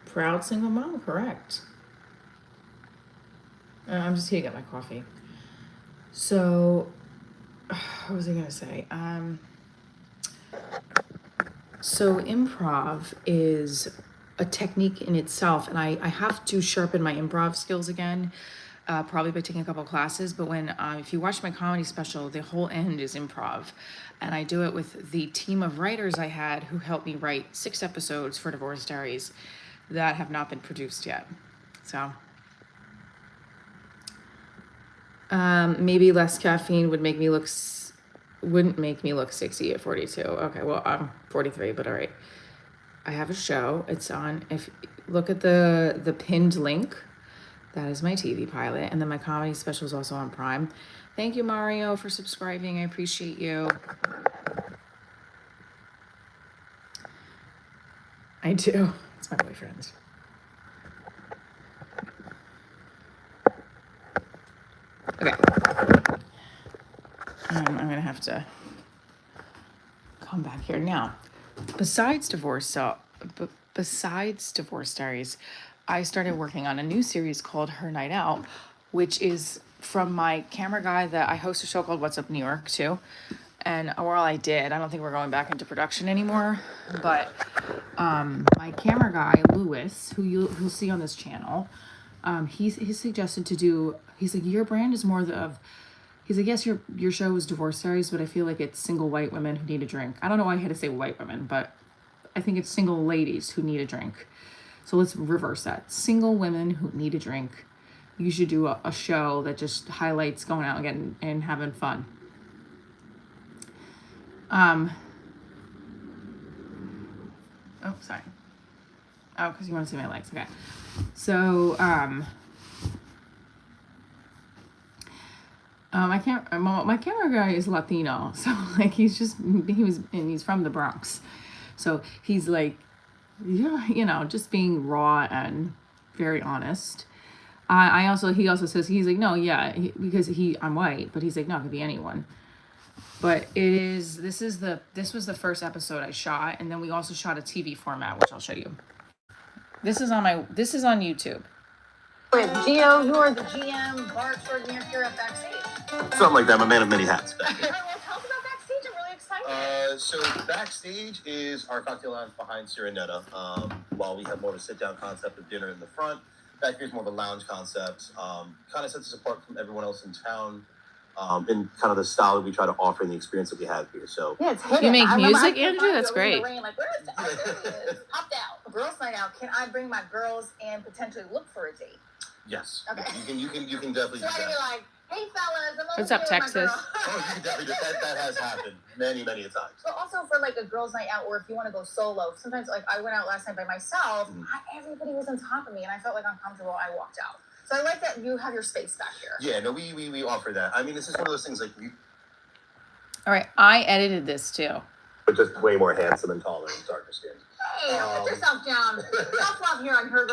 Proud single mom, correct. I'm just heating up my coffee. So, what was I gonna say? So improv is a technique in itself, and I have to sharpen my improv skills again, probably by taking a couple classes. But when if you watch my comedy special, the whole end is improv, and I do it with the team of writers I had who helped me write 6 episodes for Divorce Diaries that have not been produced yet. So maybe less caffeine would make me look wouldn't make me look 60 at 42. Okay, well, I'm 43, but all right. I have a show. It's on, if look at the pinned link, that is my TV pilot, and then my comedy special is also on Prime. Thank you, Mario, for subscribing. I appreciate you. I do. It's my boyfriend. Okay. I'm gonna have to come back here now. Besides Divorce Diaries, I started working on a new series called Her Night Out, which is from my camera guy that I host a show called What's Up New York too. And I don't think we're going back into production anymore, but my camera guy, Lewis, who you'll see on this channel, he's suggested to do, he's like, your brand is more of, he's like, yes, your show is Divorce Diaries, but I feel like it's single white women who need a drink. I don't know why I had to say white women, but I think it's single ladies who need a drink. So let's reverse that. Single women who need a drink. You should do a show that just highlights going out and having fun. Oh, sorry. Oh, because you want to see my legs. Okay. So, my camera guy is Latino, so like he's from the Bronx, so he's like, yeah, just being raw and very honest. He also says, he's like, no, yeah, because I'm white, but he's like, no, it could be anyone. But this was the first episode I shot, and then we also shot a TV format, which I'll show you. This is on YouTube. With Gio, you are the GM, bar extraordinaire here at Backstage. Something like that. I'm a man of many hats. All right, well, tell us about Backstage. I'm really excited. So Backstage is our cocktail lounge behind Sirenetta. While we have more of a sit-down concept of dinner in the front, back here is more of a lounge concept. Kind of sets us apart from everyone else in town. In kind of the style that we try to offer and the experience that we have here. So Yeah, it's hidden. You make I remember music, I couldn't Andrew? find That's it. It was in the great. rain, like, where is that? Oh, there he is. Popped out. Girls' night out. Can I bring my girls and potentially look for a date? yes, Okay. you can definitely So do I can be that. like, hey fellas, I'm over What's up, here with my Texas? girl. Oh, you can definitely do that. That has happened many a times. But also for like a girls' night out, or if you want to go solo, sometimes like I went out last night by myself, everybody was on top of me, and I felt like uncomfortable. I walked out. So I like that you have your space back here. Yeah, no, we offer that. I mean, this is one of those things like All right, I edited this too. but just way more handsome and taller and darker skinned. Hey, put yourself down. Self love here on Her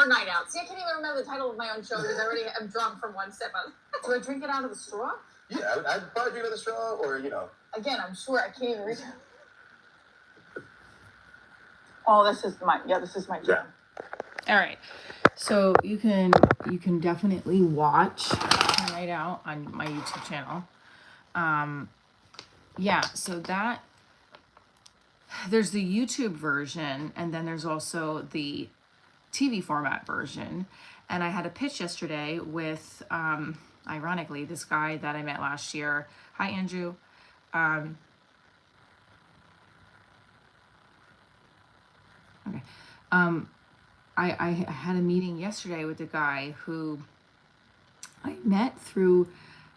Night Out. See, I can't even remember the title of my own show because I already am drunk from one sip of. Do I drink it out of the straw? Yeah, I'd probably do another straw, or Again, I'm sure I can't even reach. Oh, this is my jam. All right, so you can definitely watch Night Out on my YouTube channel. Yeah, so there's the YouTube version, and then there's also the TV format version. And I had a pitch yesterday with, ironically, this guy that I met last year. Hi, Andrew. Okay. I had a meeting yesterday with a guy who I met through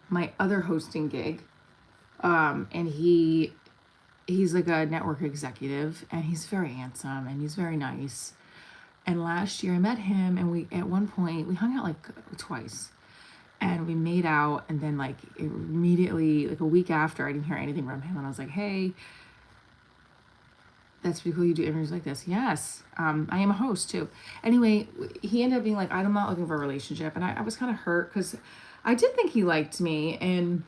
my other hosting gig. And he's like a network executive, and he's very handsome and he's very nice. And last year I met him, and at one point we hung out like twice, and we made out, and then like immediately, like a week after, I didn't hear anything from him, and I was like, hey, that's pretty cool, you do interviews like this. Yes, I am a host too. Anyway, he ended up being like, I'm not looking for a relationship, and I was kind of hurt because I did think he liked me, and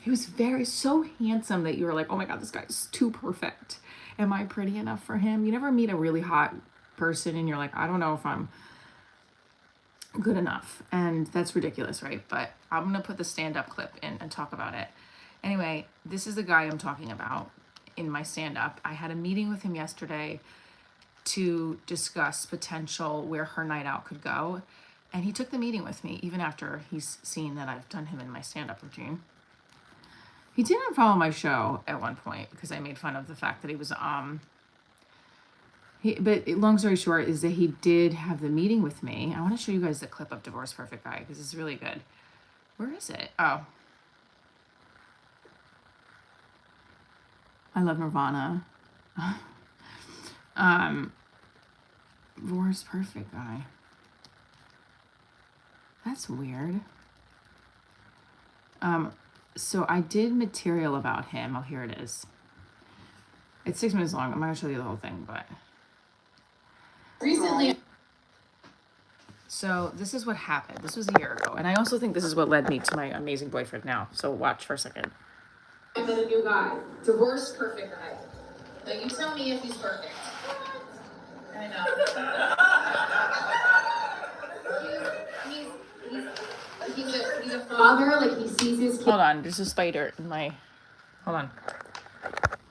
He was so handsome that you were like, oh my God, this guy's too perfect. Am I pretty enough for him? You never meet a really hot person and you're like, I don't know if I'm good enough. And that's ridiculous, right? But I'm going to put the stand-up clip in and talk about it. Anyway, this is the guy I'm talking about in my stand-up. I had a meeting with him yesterday to discuss potential where her night out could go. And he took the meeting with me, even after he's seen that I've done him in my stand-up routine. He didn't follow my show at one point because I made fun of the fact that he was, but long story short is that he did have the meeting with me. I want to show you guys the clip of Divorce Perfect Guy because it's really good. Where is it? Oh. I love Nirvana. Divorce Perfect Guy. That's weird. So I did material about him. Oh, here it is. It's 6 minutes long. I'm not gonna show you the whole thing, but recently. So this is what happened. This was a year ago. And I also think this is what led me to my amazing boyfriend now. So watch for a second. I met a new guy. Divorce perfect guy. Now you tell me if he's perfect. I know. He's a father, like he sees his kid. Hold on, there's a spider in my, hold on,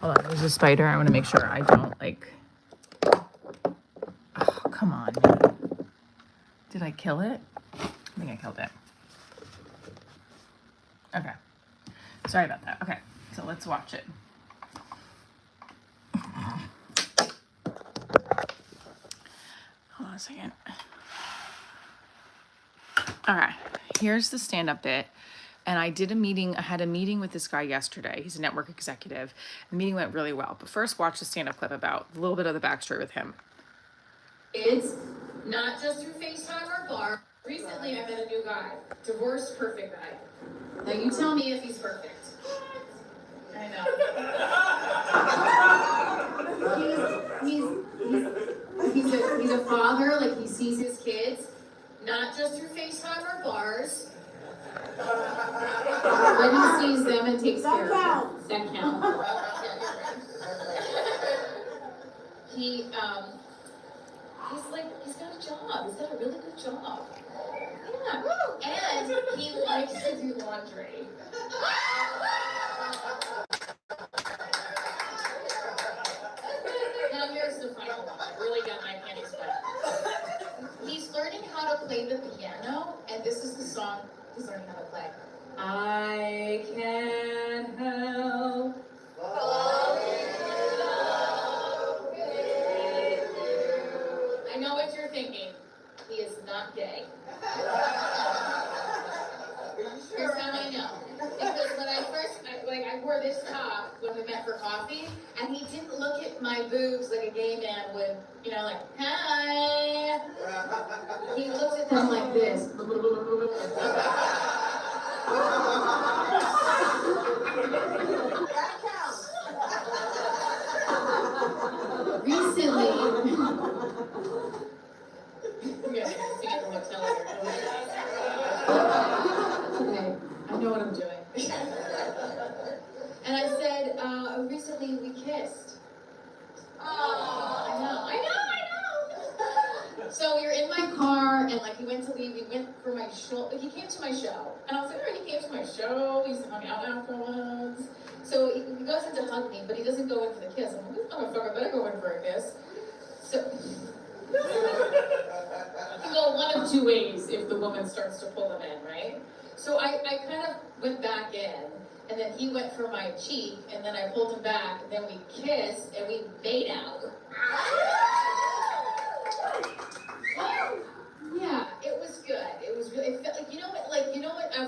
there's a spider. I want to make sure I don't like, oh, come on, man. Did I kill it? I think I killed it. Okay, sorry about that. Okay, so let's watch it. Hold on a second. All right, here's the stand-up bit. And I had a meeting with this guy yesterday. He's a network executive. The meeting went really well. But first, watch the stand-up clip about a little bit of the backstory with him. It's not just through FaceTime or bar. Recently, I met a new guy. Divorce perfect guy. Now you tell me if he's perfect. I know. He's a father, like he sees his kids, not just through FaceTime or bars. But he sees them and takes care of them. That counts. He's got a job. He's got a really good job. Yeah. And he likes to do laundry. Now here's the final one. I really got my panties wet. He's learning how to play the piano, and this is the song he's learning how to play. I can't help falling in love with you. I know what you're thinking. He is not gay. Here's how I know. Because when I wore this top when we met for coffee, and he didn't look at my boobs like a gay man would, like, hi. He looked at them like this. Recently, okay, I know what I'm doing. And I said, recently we kissed. Oh, I know. So we were in my car, and he went to leave. He went for my show. He came to my show, and I was like, all right, he came to my show. He's hung out afterwards. So he goes in to hug me, but he doesn't go in for the kiss. I'm like, this motherfucker better go in for a kiss. So you can go one of two ways if the woman starts to pull them in, right? So I kind of went back in, and then he went for my cheek, and then I pulled him back, and then we kissed, and we made out. Yeah, it was good. It was really, it felt like,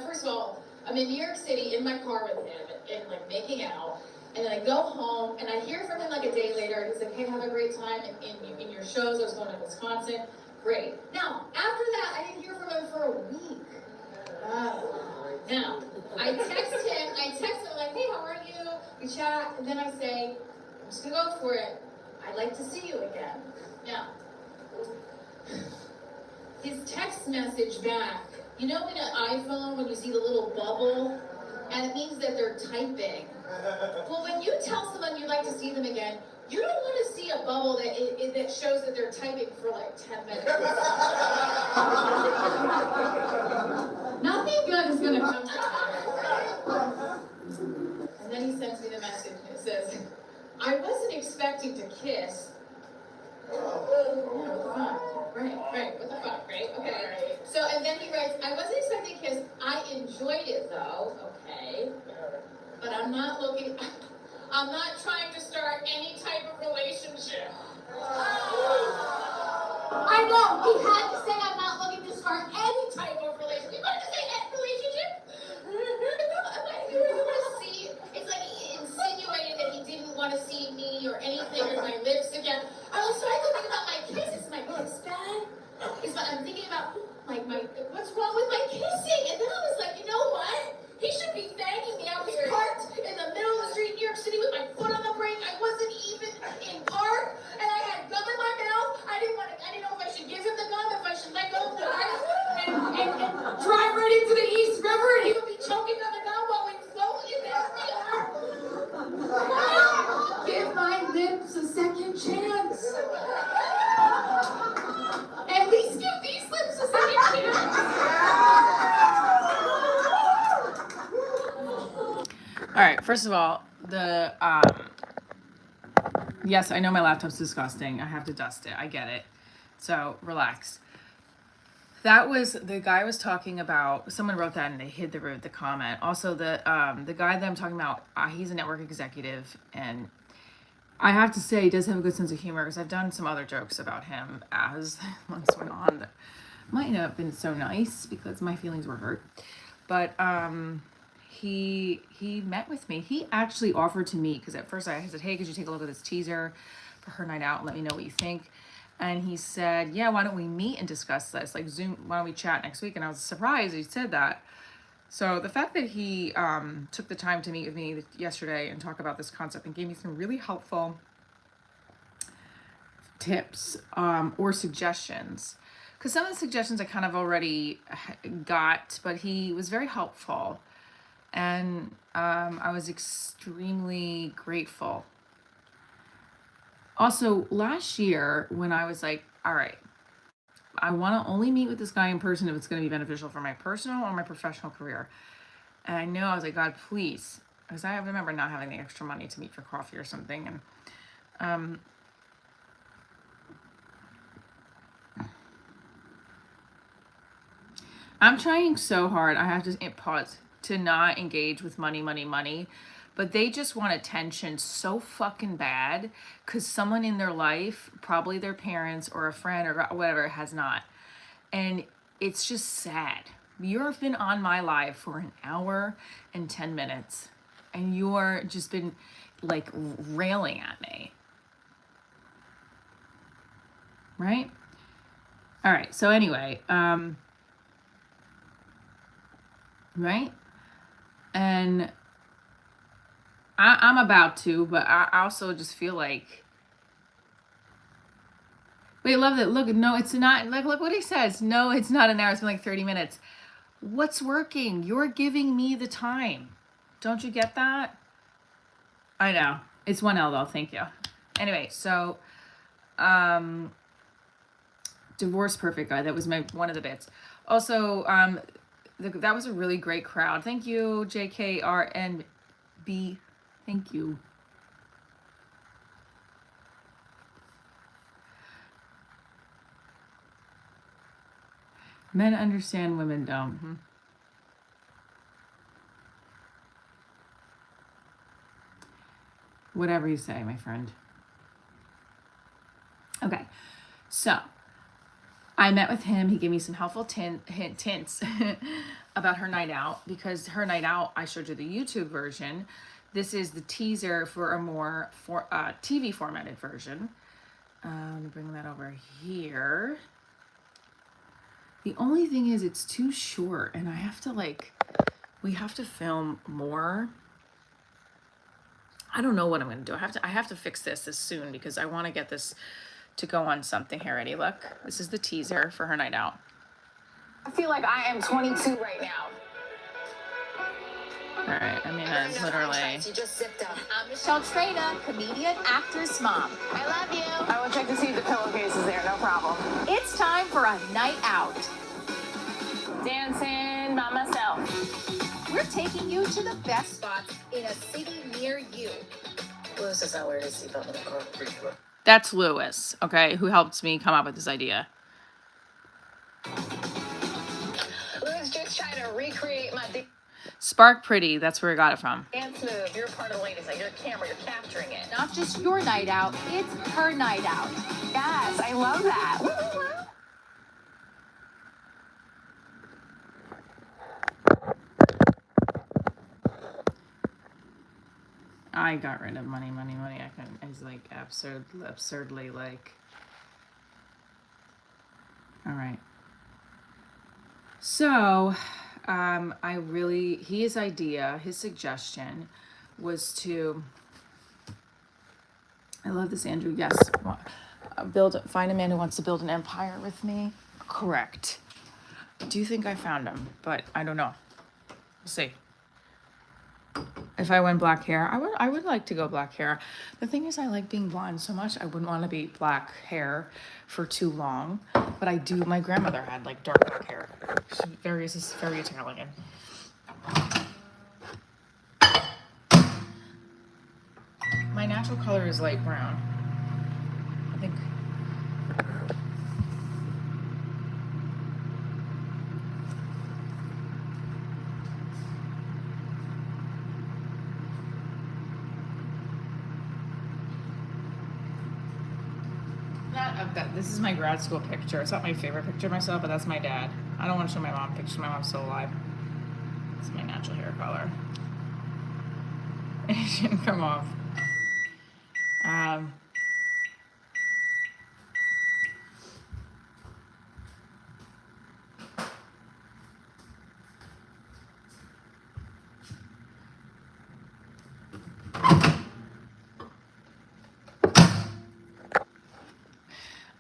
first of all, I'm in New York City in my car with him, and making out, and then I go home, and I hear from him a day later, and he's like, hey, have a great time in your shows. I was going to Wisconsin. Great. Now, after that, I didn't hear from him for a week. Now, I text him, like, hey, how are you? We chat, and then I say, I'm just gonna go for it. I'd like to see you again. Now, his text message back, in an iPhone, when you see the little bubble, and it means that they're typing. Well, when you tell someone you'd like to see them again, you don't want to see a bubble that shows that they're typing for like 10 minutes. Nothing good is going to come from it. And then he sends me the message and it says, I wasn't expecting to kiss. What the fuck? Right, what the fuck, right? Okay. So, and then he writes, I wasn't expecting to kiss. I enjoyed it though, okay. But I'm not trying to start any type of relationship. I know, he had to say I'm not looking to start any type of relationship. You wanted to say any relationship? You want to see, it's like he insinuated that he didn't want to see me or anything or my lips again. I was trying to think about my kisses. My kiss bad? I'm thinking about like what's wrong with my kissing? And then I was like, you know what? He should be thanking me. I was parked in the middle of the street in New York City with my foot on the brake. I wasn't even in park, and I had gum in my mouth. I didn't know if I should give him the gum, if I should let go of the ice, and drive right into the East River, and he would be choking on the gum while we float in the SDR. Give my lips a second chance. At least give these lips a second chance. All right, first of all, yes, I know my laptop's disgusting. I have to dust it. I get it. So relax. That was the guy was talking about. Someone wrote that and they hid the comment. Also, the guy that I'm talking about, he's a network executive, and I have to say he does have a good sense of humor because I've done some other jokes about him as months went on that might not have been so nice because my feelings were hurt. But he met with me. He actually offered to meet because at first I said, hey, could you take a look at this teaser for her night out and let me know what you think? And he said, yeah, why don't we meet and discuss this? Like Zoom, why don't we chat next week? And I was surprised he said that. So the fact that he took the time to meet with me yesterday and talk about this concept and gave me some really helpful tips or suggestions, because some of the suggestions I kind of already got, but he was very helpful. And I was extremely grateful. Also, last year when I was like, all right, I want to only meet with this guy in person if it's going to be beneficial for my personal or my professional career. And I know I was like, God, please, because I remember not having the extra money to meet for coffee or something. And I'm trying so hard. I have to pause to not engage with money, but they just want attention so fucking bad because someone in their life, probably their parents or a friend or whatever, has not. And it's just sad. You've been on my live for an hour and 10 minutes and you're just been like railing at me. Right? All right. So anyway, right? And I'm about to, but I also just feel like, wait, love that. Look, no, it's not. Like, look what he says. No, it's not an hour. It's been like 30 minutes. What's working? You're giving me the time. Don't you get that? I know. It's 1L though. Thank you. Anyway, so, divorce perfect guy. That was one of the bits. Also, that was a really great crowd. Thank you, JKRNB. Thank you. Men understand, women don't. Whatever you say, my friend. Okay, so I met with him. He gave me some helpful hints about her night out, because her night out, I showed you the YouTube version. This is the teaser for a more TV formatted version. Let me bring that over here. The only thing is it's too short and I have to we have to film more. I don't know what I'm going to do. I have to fix this soon because I want to get this to go on something here. Ready? Look, this is the teaser for her night out. I feel like I am 22 right now. right, I mean, that's literally. You just zipped up. I'm Michelle Trina, comedian, actress, mom. I love you. I will check to see if the pillowcase is there, no problem. It's time for a night out. Dancing by myself. We're taking you to the best spots in a city near you. Lewis is not wearing his seatbelt in the car. Pretty sure. That's Lewis, okay, who helped me come up with this idea. Lewis just trying to recreate my Spark Pretty, that's where I got it from. dance move. You're part of the ladies. Like, you're a camera. You're capturing it. Not just your night out, it's her night out. Yes, I love that. I got rid of money. I can, it's like absurdly like. All right. So, his suggestion was to, I love this, Andrew. Yes. Find a man who wants to build an empire with me. Correct. Do you think I found him? But I don't know. We'll see. If I went black hair, I would like to go black hair. The thing is, I like being blonde so much. I wouldn't want to be black hair for too long. But I do. My grandmother had like dark black hair. She's very Italian. My natural color is light brown. I think. This is my grad school picture. It's not my favorite picture of myself, but that's my dad. I don't want to show my mom pictures. My mom's still alive. It's my natural hair color. It shouldn't come off.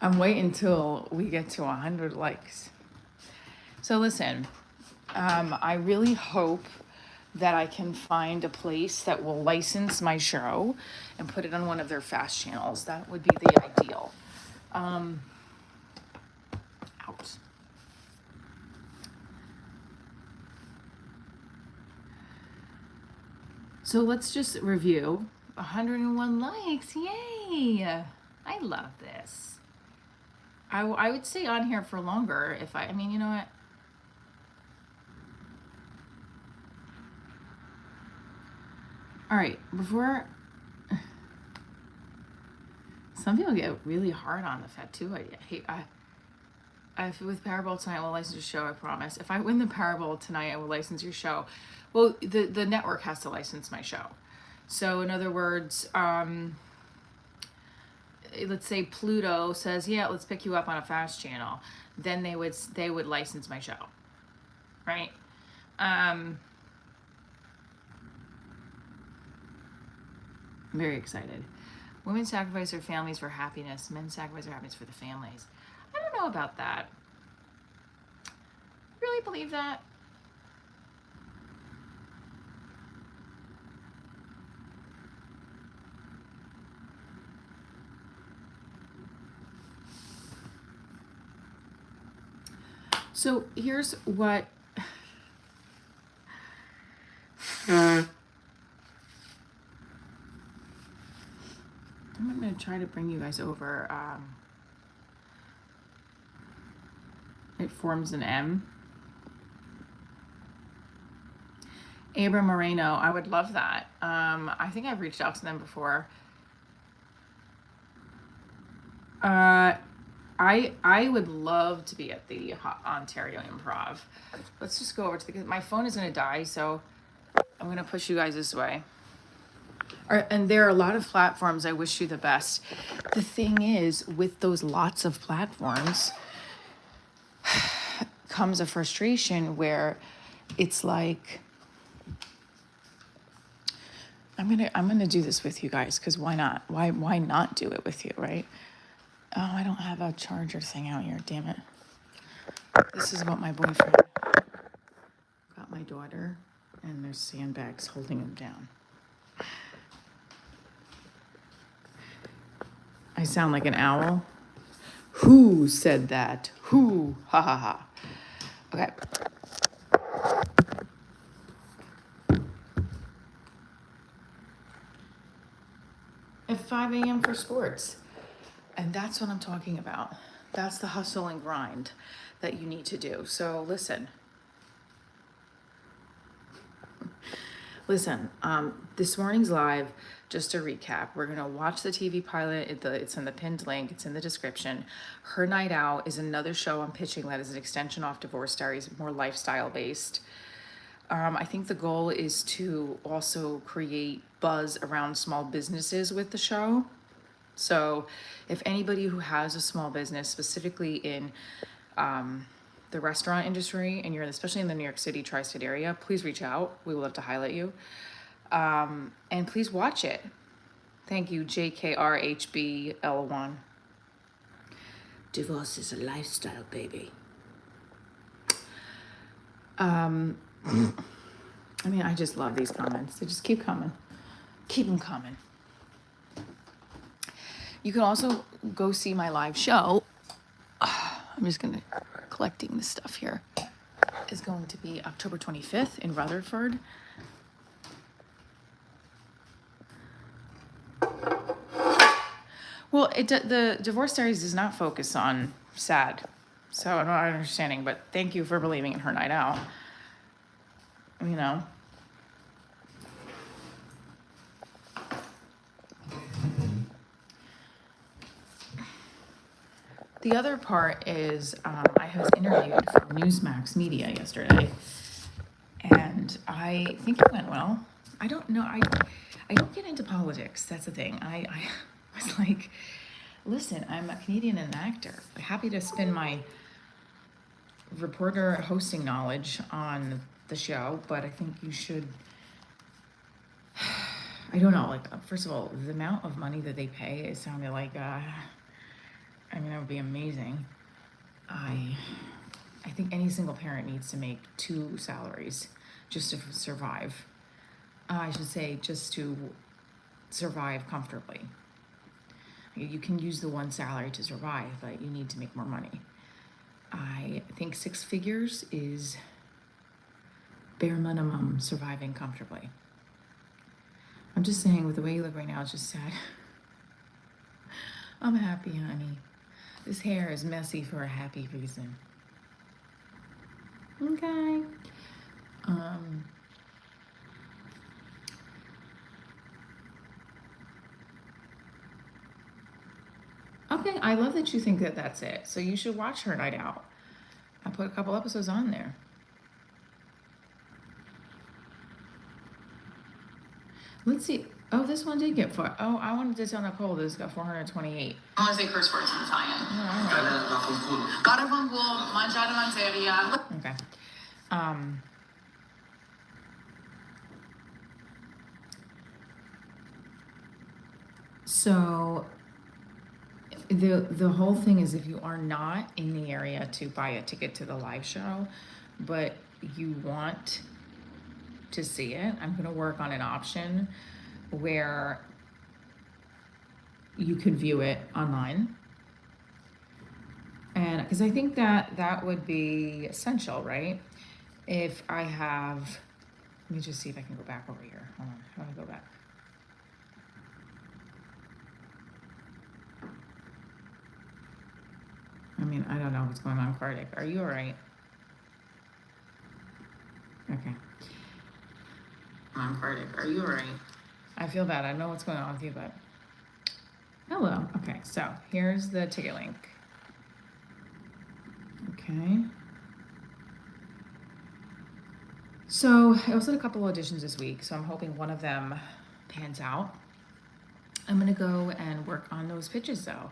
I'm waiting until we get to 100 likes. So listen, I really hope that I can find a place that will license my show and put it on one of their fast channels. That would be the ideal. Out. So let's just review. 101 likes, yay! I love this. I would stay on here for longer if I mean, you know what? All right, before, some people get really hard on the Fed too. With Powerball tonight, I will license your show, I promise. If I win the Powerball tonight, I will license your show. Well, the network has to license my show. So in other words, let's say Pluto says, yeah, let's pick you up on a fast channel. Then they would license my show, right? I'm very excited. Women sacrifice their families for happiness. Men sacrifice their happiness for the families. I don't know about that. Really believe that? So here's what I'm going to try to bring you guys over. It forms an M. Abram Moreno, I would love that. I think I've reached out to them before. I would love to be at the Ontario Improv. Let's just go over to my phone is going to die, so I'm going to push you guys this way. And there are a lot of platforms. I wish you the best. The thing is, with those lots of platforms comes a frustration where it's like, I'm gonna do this with you guys, because why not? Why not do it with you, right? Oh, I don't have a charger thing out here, damn it. This is what my boyfriend got my daughter. And there's sandbags holding them down. I sound like an owl. Who said that? Who? Ha ha ha. Okay. At 5 a.m. for sports. And that's what I'm talking about. That's the hustle and grind that you need to do. So listen, this morning's live, just to recap, we're going to watch the TV pilot. It's in the pinned link. It's in the description. Her Night Out is another show I'm pitching that is an extension off Divorce Diaries, more lifestyle based. I think the goal is to also create buzz around small businesses with the show. So if anybody who has a small business, specifically in the restaurant industry, and you're especially in the New York City tri-state area, please reach out. We will love to highlight you. And please watch it. Thank you, JKRHBL1. Divorce is a lifestyle, baby. I mean, I just love these comments. They just keep coming. Keep them coming. You can also go see my live show. I'm just collecting this stuff here. Is going to be October 25th in Rutherford. Well, the Divorce Diaries does not focus on sad. So I'm not understanding, but thank you for believing in Her Night Out. You know. The other part is I was interviewed for Newsmax Media yesterday, and I think it went well. I don't know. I don't get into politics. That's the thing. I was like, listen, I'm a Canadian and an actor. I'm happy to spend my reporter hosting knowledge on the show, but I think you should. I don't know. Like, first of all, the amount of money that they pay, it sounded like. I mean, that would be amazing. I think any single parent needs to make 2 salaries just to survive. I should say just to survive comfortably. You can use the 1 salary to survive, but you need to make more money. I think 6 figures is bare minimum surviving comfortably. I'm just saying, with the way you look right now, it's just sad. I'm happy, honey. This hair is messy for a happy reason. Okay. Okay, I love that you think that that's it. So you should watch Her Night Out. I put a couple episodes on there. Let's see. Oh, this one did get 4. Oh, I wanted to tell Nicole this got 428. I want to say curse words in Italian. Oh, Caravango, mangiare manteria. okay. So the whole thing is, if you are not in the area to buy a ticket to the live show, but you want to see it, I'm going to work on an option where you could view it online. And because I think that would be essential, right? If I have, let me just see if I can go back over here. Hold on, how do I go back? I mean, I don't know what's going on, Kartik. Are you all right? Okay. Kartik, are you all right? I feel bad. I know what's going on with you, but hello. Okay, so here's the ticket link. Okay. So I also had a couple auditions this week, so I'm hoping one of them pans out. I'm gonna go and work on those pitches though,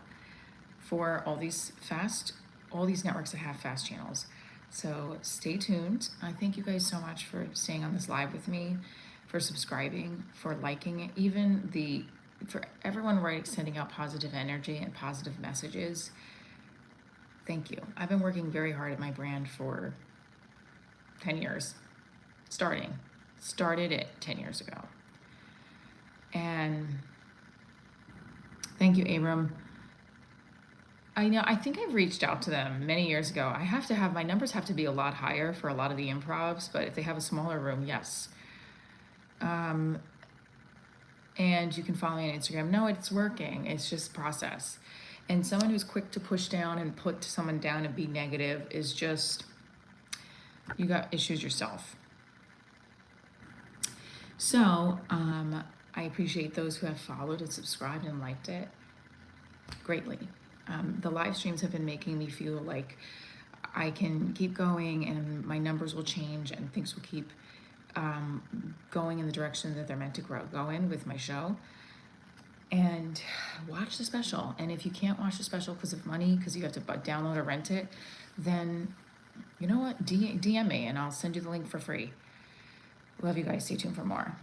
for all these networks that have fast channels. So stay tuned. I thank you guys so much for staying on this live with me, for subscribing, for liking it, even for everyone sending out positive energy and positive messages. Thank you. I've been working very hard at my brand for 10 years, starting. started it 10 years ago. And thank you, Abram. I think I've reached out to them many years ago. My numbers have to be a lot higher for a lot of the improvs, but if they have a smaller room, yes. And you can follow me on Instagram. No, it's working. It's just process. And someone who's quick to push down and put someone down and be negative is just, you got issues yourself. So, I appreciate those who have followed and subscribed and liked it greatly. The live streams have been making me feel like I can keep going and my numbers will change and things will keep going in the direction that they're meant to go in with my show. And watch the special. And if you can't watch the special because of money, because you have to download or rent it, then you know what? DM me and I'll send you the link for free. Love you guys. Stay tuned for more.